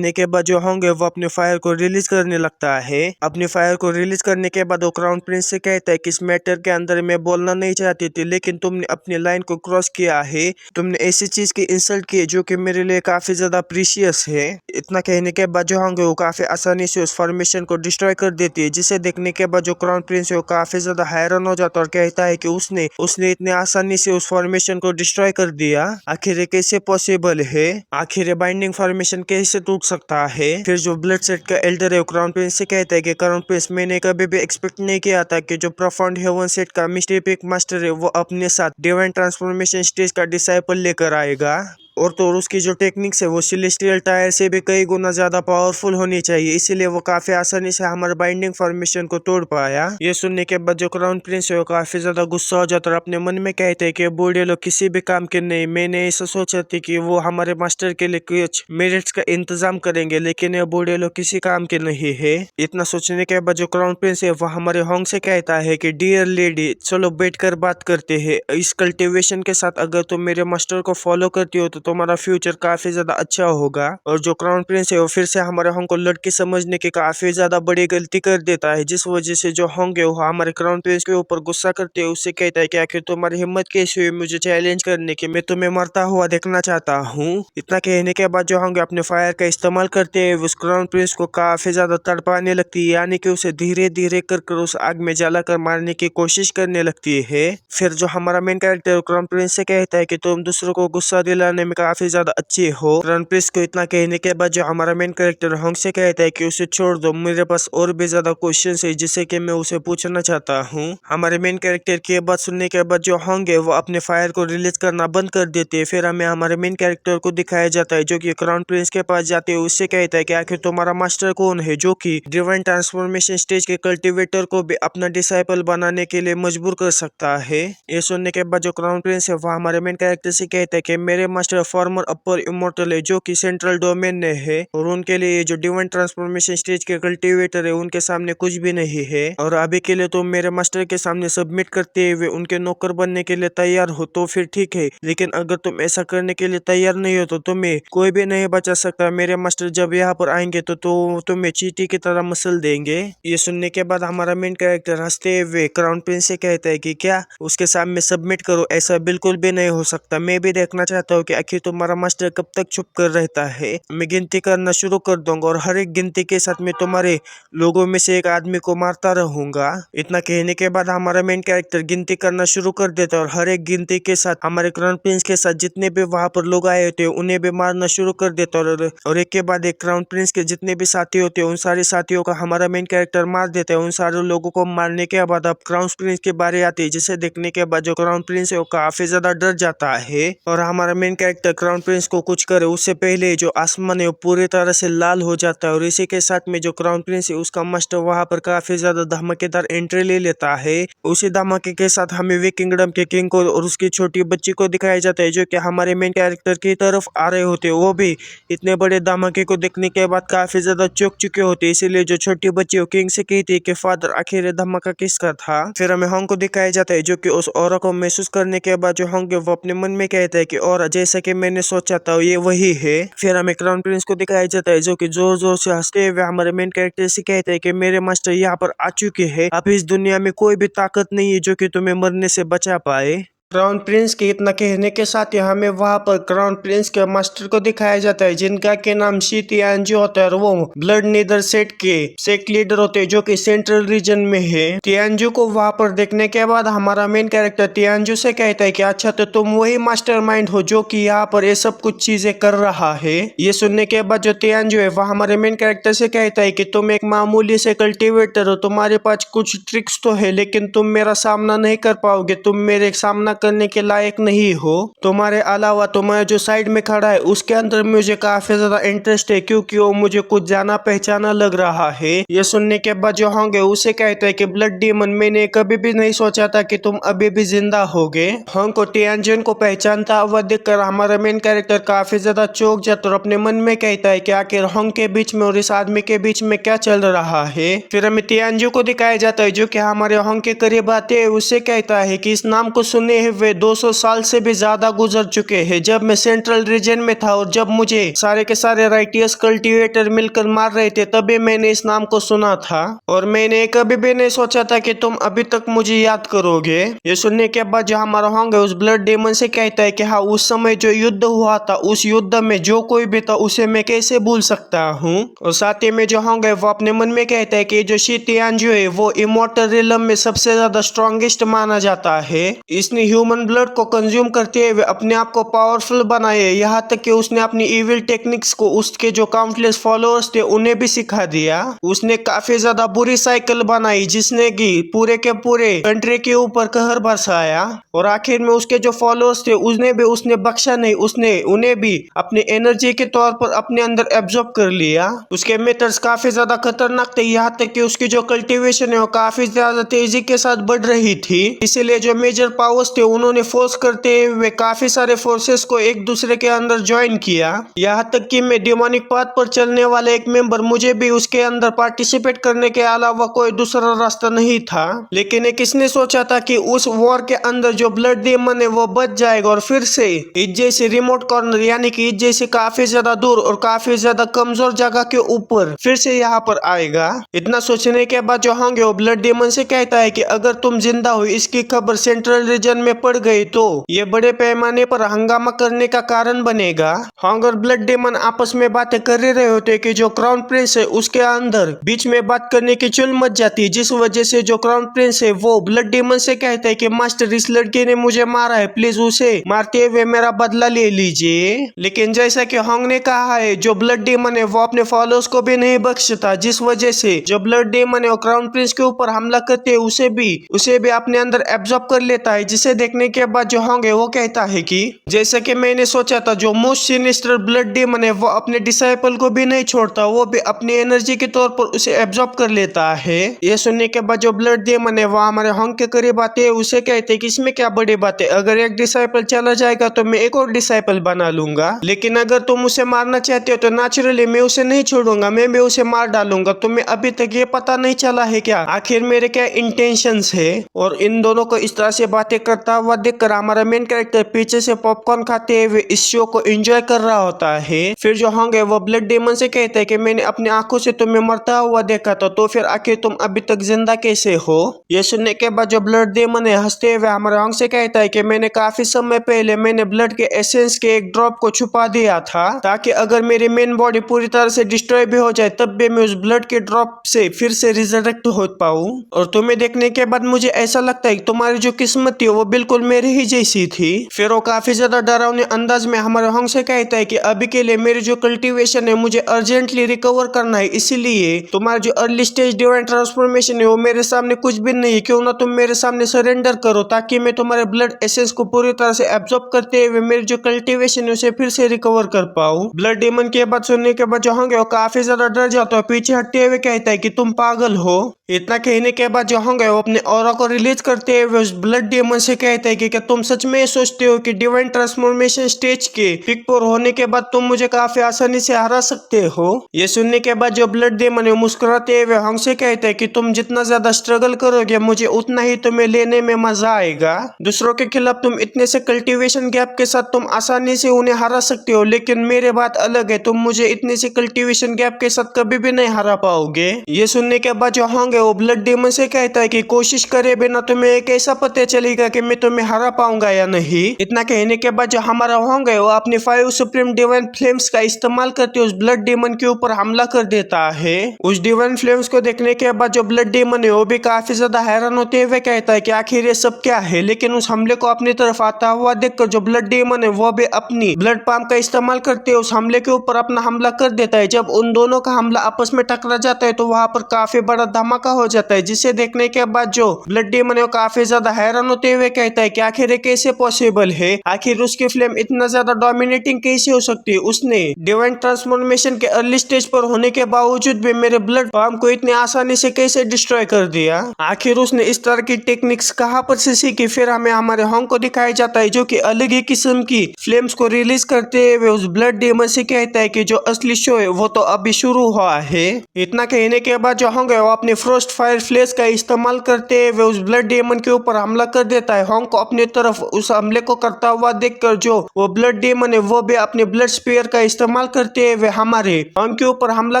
के बाद जो होंगे वो अपने फायर को रिलीज करने लगता है। अपने फायर को रिलीज करने के बाद वो क्राउन प्रिंस से कहता है कि इस मैटर के अंदर मैं बोलना नहीं चाहती थी, लेकिन तुमने अपनी लाइन को क्रॉस किया है। तुमने ऐसी चीज की इंसल्ट की जो कि मेरे लिए काफी ज्यादा प्रीशियस है। इतना कहने के बाद जो होंगे वो काफी आसानी से उस फॉर्मेशन को डिस्ट्रॉय कर देती है, जिसे देखने के बाद जो क्राउन प्रिंस है वो काफी ज्यादा हैरान हो जाता है और कहता है कि उसने इतने आसानी से उस फॉर्मेशन को डिस्ट्रॉय कर दिया। आखिर ये कैसे पॉसिबल है? आखिर ये बाइंडिंग फॉर्मेशन कैसे टूट सकता है? फिर जो ब्लड सेट का एल्डर है वो क्राउन प्रिंस से कहता है कि क्राउन प्रिंस, मैंने कभी भी एक्सपेक्ट नहीं किया था कि जो प्रोफाउंड हेवन सेट का मिस्ट्री पिक मास्टर है वो अपने साथ डिवाइन ट्रांसफॉर्मेशन स्टेज का डिसाइपल लेकर आएगा। और तो और उसकी जो टेक्निक्स है वो सेलेस्टियल टायर से भी कई गुना ज्यादा पावरफुल होनी चाहिए, इसीलिए वो काफी आसानी से हमारे बाइंडिंग फॉर्मेशन को तोड़ पाया। ये सुनने के बाद जो क्राउन प्रिंस है वो काफी ज्यादा गुस्सा हो जाता है और अपने मन में कहते हैं कि बूढ़े लोग किसी भी काम के नहीं। मैंने ऐसा सोचा थी कि वो हमारे मास्टर के लिए कुछ मेरिट्स का इंतजाम करेंगे, लेकिन ये बूढ़े लोग किसी काम के नहीं है। इतना सोचने के बाद जो क्राउन प्रिंस है वो हमारे होंग से कहता है कि डियर लेडी, चलो बैठकर बात करते हैं। इस कल्टिवेशन के साथ अगर तुम मेरे मास्टर को फॉलो करती हो तो तुम्हारा फ्यूचर काफी ज्यादा अच्छा होगा। और जो क्राउन प्रिंस है वो फिर से हमारे होंग को लड़की समझने की काफी ज्यादा बड़ी गलती कर देता है, जिस वजह से जो होंगे वो हमारे क्राउन प्रिंस के ऊपर गुस्सा करते हैं। उससे कहता है कि आखिर तुम्हारी हिम्मत कैसी हुई मुझे चैलेंज करने की, मैं तुम्हें मरता हुआ देखना चाहता हूँ। इतना कहने के बाद जो होंगे अपने फायर का इस्तेमाल करते हुए उस क्राउन प्रिंस को काफी ज्यादा तड़पाने लगती है, यानी कि उसे धीरे धीरे कर उस आग में जलाकर मारने की कोशिश करने लगती है। फिर जो हमारा मेन कैरेक्टर क्राउन प्रिंस से कहता है कि तुम दूसरों को गुस्सा दिलाने में काफी ज्यादा अच्छे हो। क्राउन प्रिंस को इतना कहने के बाद जो हमारा मेन कैरेक्टर होंग से कहता है कि उसे छोड़ दो, मेरे पास और भी ज्यादा क्वेश्चंस है जिसे कि मैं उसे पूछना चाहता हूँ। हमारे मेन कैरेक्टर की बात सुनने के बाद जो होंग है वो अपने फायर को रिलीज करना बंद कर देते हैं। फिर हमें हमारे मेन कैरेक्टर को दिखाया जाता है जो कि क्राउन प्रिंस के पास जाते हुए उससे कहता है कि आखिर तुम्हारा मास्टर कौन है जो कि डिवाइन ट्रांसफॉर्मेशन स्टेज के कल्टिवेटर को भी अपना डिसाइपल बनाने के लिए मजबूर कर सकता है। ये सुनने के बाद जो क्राउन प्रिंस है वो हमारे मेन कैरेक्टर से कहता है कि मेरे मास्टर फॉर्मर अपर इमोर्टल है जो कि सेंट्रल डोमेन में है, और उनके लिए जो डिवाइन ट्रांसफॉर्मेशन स्टेज के कल्टीवेटर है उनके सामने कुछ भी नहीं है। और अभी के लिए तुम मेरे मास्टर के सामने सबमिट करते हुए उनके नौकर बनने के लिए तैयार हो तो फिर ठीक है, लेकिन अगर तुम ऐसा करने के लिए तैयार नहीं हो तो तुम्हें कोई भी नहीं बचा सकता। मेरे मास्टर जब यहाँ पर आएंगे तो तुम्हें चींटी की तरह मसल देंगे। ये सुनने के बाद हमारा मेन कैरेक्टर हंसते हुए क्राउन प्रिंस से कहता है कि क्या उसके सामने सबमिट करो, ऐसा बिल्कुल भी नहीं हो सकता। मैं भी देखना चाहता हूँ कि आखिर तुम्हारा मास्टर कब तक चुप कर रहता है। मैं गिनती करना शुरू कर दूंगा और हर एक गिनती के साथ मैं तुम्हारे लोगों में से एक आदमी को मारता रहूंगा। इतना कहने के बाद हमारा मेन कैरेक्टर गिनती करना शुरू कर देता है और हर एक गिनती के साथ हमारे क्राउन प्रिंस के साथ जितने भी वहां पर लोग आए होते हैं उन्हें भी मारना शुरू कर देता है, और एक के बाद एक क्राउन प्रिंस के जितने भी साथी होते हैं उन सारे साथियों का हमारा मेन कैरेक्टर मार देता है। उन सारे लोगों को मारने के बाद अब क्राउन प्रिंस की बारी आती है, जिसे देखने के बाद जो क्राउन प्रिंस है वो काफी ज्यादा डर जाता है और हमारा मेन कैरेक्टर क्राउन प्रिंस को कुछ करे उससे पहले जो आसमान है वो पूरी तरह से लाल हो जाता है। और इसी के साथ में जो क्राउन प्रिंस है उसका मास्टर वहां पर काफी ज्यादा धमाकेदार एंट्री ले लेता है। उसी धमाके के साथ हमें वे किंगडम के किंग को और उसकी छोटी बच्ची को दिखाया जाता है जो कि हमारे मेन कैरेक्टर की तरफ आ रहे होते हैं। वो भी इतने बड़े धमाके को देखने के बाद काफी ज्यादा चौंक चुके होते, इसीलिए जो छोटी बच्ची वो किंग से कहती है कि फादर आखिर ये धमाका किसका था। फिर हमें हॉन्ग को दिखाया जाता है जो कि उस ऑरा को महसूस करने के बाद जो हॉन्ग है वो अपने मन में कहता है कि ऑरा जैसा कि मैंने सोचा था ये वही है। फिर हमें क्राउन प्रिंस को दिखाया जाता है जो कि जोर जोर से हंसते हुए हमारे मेन कैरेक्टर से कहते हैं कि मेरे मास्टर यहाँ पर आ चुके हैं, अब इस दुनिया में कोई भी ताकत नहीं है जो कि तुम्हें मरने से बचा पाए। क्राउन प्रिंस के इतना कहने के साथ ही हमें वहां पर क्राउन प्रिंस के मास्टर को दिखाया जाता है जिनका के नाम शी तियानजू होता है और वो ब्लड नीदर सेट के सेक्ट लीडर होते हैं जो कि सेंट्रल रीजन में है। तियानजू को वहां पर देखने के बाद हमारा मेन कैरेक्टर तियानजू से कहता है कि अच्छा तो तुम वही मास्टरमाइंड हो जो कि यहाँ पर ये सब कुछ चीजें कर रहा है। ये सुनने के बाद जो तियानजू है वह हमारे मेन कैरेक्टर से कहता है कि तुम एक मामूली से कल्टिवेटर हो, तुम्हारे पास कुछ ट्रिक्स तो है लेकिन तुम मेरा सामना नहीं कर पाओगे, तुम मेरे सामना करने के लायक नहीं हो। तुम्हारे अलावा तुम्हारे जो साइड में खड़ा है उसके अंदर मुझे काफी ज्यादा इंटरेस्ट है क्योंकि वो मुझे कुछ जाना पहचाना लग रहा है। ये सुनने के बाद जो होंगे उसे कहते हैं कि ब्लड डीमन मैंने कभी भी नहीं सोचा था कि तुम अभी भी जिंदा होगे। होंग को तियानजन को पहचानता हुआ देखकर हमारा मेन कैरेक्टर काफी ज्यादा चौंक जाता और अपने मन में कहता है कि आखिर होंग के बीच में और इस आदमी के बीच में क्या चल रहा है। फिर हमें तियानजू को दिखाया जाता है जो कि हमारे होंग के करीब आते हैं, उससे कहता है कि इस नाम को सुने हुए 200 साल से भी ज्यादा गुजर चुके हैं। जब मैं सेंट्रल रीजन में था और जब मुझे सारे के सारे राइटियस कल्टीवेटर मिलकर मार रहे थे तभी मैंने इस नाम को सुना था और मैंने कभी भी नहीं सोचा था कि तुम अभी तक मुझे याद करोगे। ये सुनने के बाद जो हमारा होंगे उस ब्लड डेमन से कहता है कि हाँ उस समय जो युद्ध हुआ था उस युद्ध में जो कोई भी था उसे मैं कैसे भूल सकता हूँ। और साथ ही में जो होंगे वो अपने मन में कहता है कि जो शी तियानजू है वो इमोर्टल रिलम में सबसे ज्यादा स्ट्रॉन्गेस्ट माना जाता है। इसने ह्यूमन ब्लड को कंज्यूम करते हुए अपने आप को पावरफुल बनाए, यहाँ तक कि उसने अपनी इविल टेक्निक्स को उसके जो काउंटलेस फॉलोअर्स थे उन्हें भी सिखा दिया। उसने काफी ज्यादा बुरी साइकिल बनाई जिसने की पूरे के पूरे कंट्री के ऊपर कहर बरसाया और आखिर में उसके जो फॉलोअर्स थे उसने बख्शा नहीं, उसने उन्हें भी अपनी एनर्जी के तौर पर अपने अंदर एब्जॉर्ब कर लिया। उसके मेथड्स काफी ज्यादा खतरनाक थे, यहाँ तक कि उसकी जो कल्टीवेशन है वो काफी ज्यादा तेजी के साथ बढ़ रही थी। इसीलिए जो मेजर पावर्स थे उन्होंने फोर्स करते हुए काफी सारे फोर्सेस को एक दूसरे के अंदर ज्वाइन किया। यहाँ तक कि मैं डिमोनिक पाथ पर चलने वाले एक मेंबर, मुझे भी उसके अंदर पार्टिसिपेट करने के अलावा कोई दूसरा रास्ता नहीं था। लेकिन किसने सोचा था कि उस वॉर के अंदर जो ब्लड डेमन है वो बच जाएगा और फिर से इज्जे से रिमोट कॉर्नर यानी कि इज्जे से काफी ज्यादा दूर और काफी ज्यादा कमजोर जगह के ऊपर फिर से यहाँ पर आएगा। इतना सोचने के बाद जो होंगे वो ब्लड डेमन से कहता है कि अगर तुम जिंदा हो इसकी खबर सेंट्रल रीजन में पड़ गई तो ये बड़े पैमाने पर हंगामा करने का कारण बनेगा। होंग और ब्लड डेमन आपस में बातें कर रहे होते कि जो क्राउन प्रिंस है उसके अंदर बीच में बात करने की चुल मच जाती, जिस वजह से जो क्राउन प्रिंस है वो ब्लड डेमन से कहता है कि मास्टर इस लड़के ने मुझे मारा है, प्लीज उसे मारते हुए मेरा बदला ले लीजिए। लेकिन जैसा कि होंग ने कहा है जो ब्लड डेमन है वो अपने फॉलोअर्स को भी नहीं बख्शता, जिस वजह से जो ब्लड डेमन है वो क्राउन प्रिंस के ऊपर हमला करते उसे भी अपने अंदर एब्जॉर्ब कर लेता है, जिसे देखने के बाद जो होंगे वो कहता है कि जैसा कि मैंने सोचा था, जो मोस्ट सिनिस्टर ब्लड डेमन है वो अपने डिसाइपल को भी नहीं छोड़ता, वो भी अपनी एनर्जी के तौर पर उसे एब्जॉर्ब कर लेता है। ये सुनने के बाद जो ब्लड डेमन है वो हमारे होंग के करीब आते हैं, उसे कहते हैं कि इसमें क्या बड़ी बात है, अगर एक डिसाइपल चला जाएगा तो मैं एक और डिसाइपल बना लूंगा, लेकिन अगर तुम उसे मारना चाहते हो तो नेचुरली मैं उसे नहीं छोड़ूंगा, मैं भी उसे मार डालूंगा। तुम्हें अभी तक ये पता नहीं चला है क्या आखिर मेरे क्या इंटेंशंस है। और इन दोनों को इस तरह से बातें करता हुआ देखकर हमारा मेन कैरेक्टर पीछे से पॉपकॉर्न खाते हुए इस शो को एंजॉय कर रहा होता है। फिर जो होंगे वो ब्लड डेमन से कहते हैं कि मैंने अपनी आंखों से तुम्हें मरता हुआ देखा था, तो फिर आखिर तुम अभी तक जिंदा कैसे हो। ये सुनने के बाद जो ब्लड डेमन है हंसते हुए हमारे होंग से कहता है कि मैंने काफी समय पहले मैंने ब्लड के एसेंस के एक ड्रॉप को छुपा दिया था, ताकि अगर मेरी मेन बॉडी पूरी तरह से डिस्ट्रॉय भी हो जाए तब भी मैं उस ब्लड के ड्रॉप से फिर से रिजरेक्ट हो पाऊं। और तुम्हें देखने के बाद मुझे ऐसा लगता है कि तुम्हारी जो किस्मत थी वो बिल्कुल मेरे ही जैसी थी। फिर वो काफी ज्यादा डरावने अंदाज में हमारे होंग से कहता है कि अभी के लिए मेरी जो कल्टीवेशन है मुझे अर्जेंटली रिकवर करना है, इसीलिए तुम्हारा जो अर्ली स्टेज डिवाइन ट्रांसफॉर्मेशन है वो मेरे सामने कुछ भी नहीं है, क्यों ना तुम मेरे सामने सरेंडर करो ताकि मैं तुम्हारे ब्लड एसेंस को पूरी तरह से एब्जॉर्ब करते हुए मेरी जो कल्टीवेशन है उसे फिर से रिकवर कर पाऊं। ब्लड डेमन की बात सुनने के बाद जो होंगे वो काफी ज्यादा डर जाता है, पीछे हटते हुए कहता है कि तुम पागल हो। इतना कहने के बाद जो होंगे वो अपने ऑरा को रिलीज करते हुए उस ब्लड डेमन से कहते हैं कि क्या तुम सच में सोचते हो कि डिवाइन ट्रांसफॉर्मेशन स्टेज के पिक पर होने के बाद तुम मुझे काफी आसानी से हरा सकते हो। ये सुनने के बाद जो ब्लड डेमन है मुस्कुराते हुए होंग से कहते हैं कि तुम जितना ज्यादा स्ट्रगल करोगे मुझे उतना ही तुम्हें लेने में मजा आएगा। दूसरों के खिलाफ तुम इतने से कल्टीवेशन गैप के साथ तुम आसानी से उन्हें हरा सकते हो, लेकिन मेरे बात अलग है, तुम मुझे इतने से कल्टीवेशन गैप के साथ कभी भी नहीं हरा पाओगे। ये सुनने के बाद जो होंगे वो ब्लड डेमन से कहता है कि कोशिश करे बिना तुम्हें कैसा पता चलेगा कि मैं तुम्हें हरा पाऊंगा या नहीं। इतना कहने के बाद जो हमारा होंगे वो अपनी 5 सुप्रीम डिवाइन फ्लेम्स का इस्तेमाल करके उस ब्लड डेमन के ऊपर हमला कर देता है। उस डिवाइन फ्लेम्स को देखने के बाद जो ब्लड डेमन है वो भी काफी ज्यादा हैरान होते हुए कहता है कि आखिर ये सब क्या है, लेकिन उस हमले को अपनी तरफ आता हुआ देखकर जो ब्लड डेमन है वो भी अपनी ब्लड पाम्प का इस्तेमाल करते हुए उस हमले के ऊपर अपना हमला कर देता है। जब उन दोनों का हमला आपस में टकरा जाता है तो वहां पर काफी बड़ा धमाका हो जाता है, जिसे देखने के बाद जो ब्लड डेमन है वो काफी ज्यादा हैरान होते हुए कहता है कि आखिर ये कैसे पॉसिबल है, आखिर उसकी फ्लेम इतना ज्यादा डोमिनेटिंग कैसे हो सकती है, उसने डिवाइन ट्रांसफॉर्मेशन के अर्ली स्टेज पर होने के बावजूद भी मेरे ब्लड पाम्प को इतनी आसानी से कैसे डिस्ट्रॉय कर दिया, आखिर उसने इस तरह की टेक्निक्स कहाँ पर से सीखी। फिर हमें हमारे होंग को दिखाया जाता है जो कि अलग ही किस्म की फ्लेम्स को रिलीज करते हुए उस ब्लड डेमन से कहता है कि जो असली शो है वो तो अभी शुरू हुआ है। इतना कहने के बाद जो होंगे वो अपने फ्रोस्ट फायर फ्लेश का इस्तेमाल करते हुए उस ब्लड डेमन के ऊपर हमला कर देता है। होंग को अपनी तरफ उस हमले को करता हुआ देखकर जो वो ब्लड डेमन है वो भी अपने ब्लड स्पीयर का इस्तेमाल करते हुए हमारे होंग के ऊपर हमला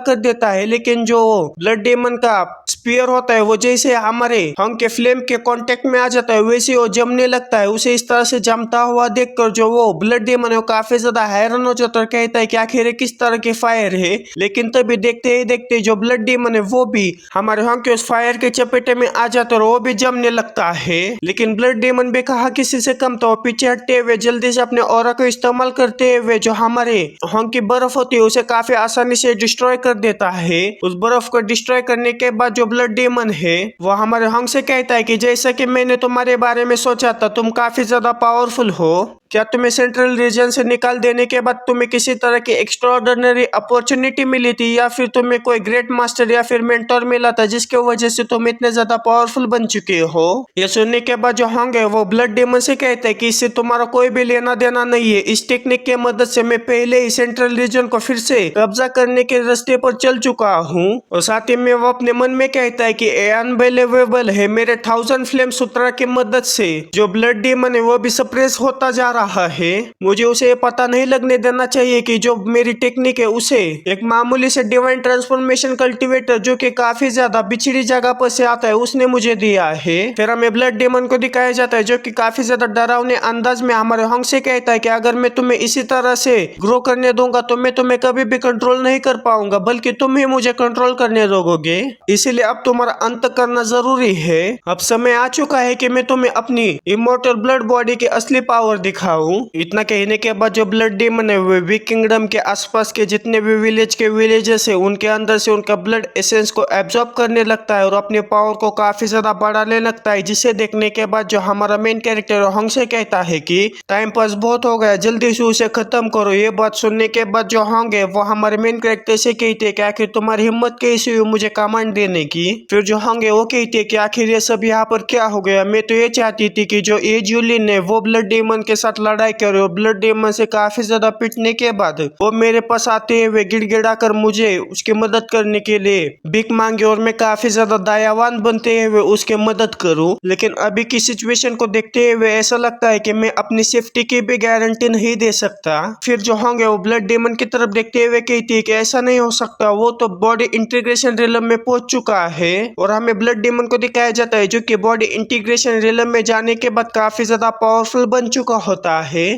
कर देता है, लेकिन जो ब्लड डेमन का स्पीयर होता है वो जैसे हमारे होंग के फ्लेम के कांटेक्ट में आ जाता है वैसे वो जमने लगता है। उसे इस तरह से जमता हुआ देखकर जो वो ब्लड डेमन है वो काफी ज्यादा हैरान हो जाता है, कहता है कि आखिर किस तरह के फायर है। लेकिन तभी देखते ही देखते जो ब्लड डेमन है वो भी हमारे होंग के उस फायर के चपेटे में आ जाता है और वो भी जमने लगता है। लेकिन ब्लड डेमन भी कहा किसी से कम तो पीछे हटते हुए जल्दी से अपने ऑरा को इस्तेमाल करते हुए जो हमारे होंग की बर्फ होती है उसे काफी आसानी से डिस्ट्रॉय कर देता है। उस बर्फ को डिस्ट्रॉय करने के बाद जो ब्लड डेमन है वो हमारे होंग से कहता है कि जैसा कि मैंने तुम्हारे बारे में सोचा था, तुम काफी ज्यादा पावरफुल हो। क्या तुम्हें सेंट्रल रीजन से निकाल देने के बाद तुम्हें किसी तरह की एक्स्ट्राऑर्डिनरी अपॉर्चुनिटी मिली थी, या फिर तुम्हें कोई ग्रेट मास्टर या फिर मेंटर मिला था जिसके वजह से तुम इतने ज्यादा पावरफुल बन चुके हो। ये सुनने के बाद जो होंगे वो ब्लड डेमन से कहते हैं कि इससे तुम्हारा कोई भी लेना देना नहीं है। इस टेक्निक के मदद से मैं पहले ही सेंट्रल रीजन को फिर से कब्जा करने के रास्ते पर चल चुका हूँ। और साथ ही में वो अपने मन में कहता है कि अनबिलीवेबल है, मेरे 1000 फ्लेम सूत्र की मदद से जो ब्लड डेमन है वो भी सप्रेस होता जा रहा है। मुझे उसे पता नहीं लगने देना चाहिए कि जो मेरी टेक्निक है उसे एक मामूली से डिवाइन ट्रांसफॉर्मेशन कल्टीवेटर जो कि काफी ज्यादा बिछड़ी जगह पर से आता है उसने मुझे दिया है। फिर हमें ब्लड डेमन को दिखाया जाता है जो कि काफी ज्यादा डरावने अंदाज में हमारे होंग से कहता है कि अगर मैं तुम्हें इसी तरह से ग्रो करने दूंगा तो मैं तुम्हें कभी भी कंट्रोल नहीं कर पाऊंगा, बल्कि तुम ही मुझे कंट्रोल करने दोगे। इसीलिए अब तुम्हारा अंत करना जरूरी है। अब समय आ चुका है कि मैं तुम्हें अपनी इमोर्टल ब्लड बॉडी की असली पावर दिखाऊं। हूँ। इतना कहने के बाद जो ब्लड डेमन है वो वीक किंगडम के आसपास के जितने भी विलेज के विलेजर्स है उनके अंदर से उनका ब्लड एसेंस को एब्जॉर्ब करने लगता है और अपने पावर को काफी ज्यादा बढ़ाने लगता है, जिसे देखने के बाद जो हमारा मेन कैरेक्टर हॉन्ग से कहता है कि टाइम पास बहुत हो गया, जल्दी से उसे खत्म करो। ये बात सुनने के बाद जो हॉन्ग है वो हमारे मेन कैरेक्टर से कहते हैं कि आखिर तुम्हारी हिम्मत कैसी हुई मुझे कमांड देने की। फिर जो हॉन्ग है वो कहती है कि आखिर ये सब यहाँ पर क्या हो गया, मैं तो ये चाहती थी कि जो ये जूलिन है वो ब्लड डेमन के साथ लड़ाई करे और ब्लड डेमन से काफी ज्यादा पिटने के बाद वो मेरे पास आते हुए गिड़गिड़ा कर मुझे उसकी मदद करने के लिए भीख मांगे और मैं काफी ज्यादा दयावान बनते हुए उसकी मदद करूं। लेकिन अभी की सिचुएशन को देखते हुए ऐसा लगता है कि मैं अपनी सेफ्टी की भी गारंटी नहीं दे सकता। फिर जो हॉन्ग है वो ब्लड डेमन की तरफ देखते हुए कहती है कि ऐसा नहीं हो सकता, वो तो बॉडी इंटीग्रेशन रिलम में पहुंच चुका है। और हमें ब्लड डेमन को दिखाया जाता है जो कि बॉडी इंटीग्रेशन रिलम में जाने के बाद काफी ज्यादा पावरफुल बन चुका होता है।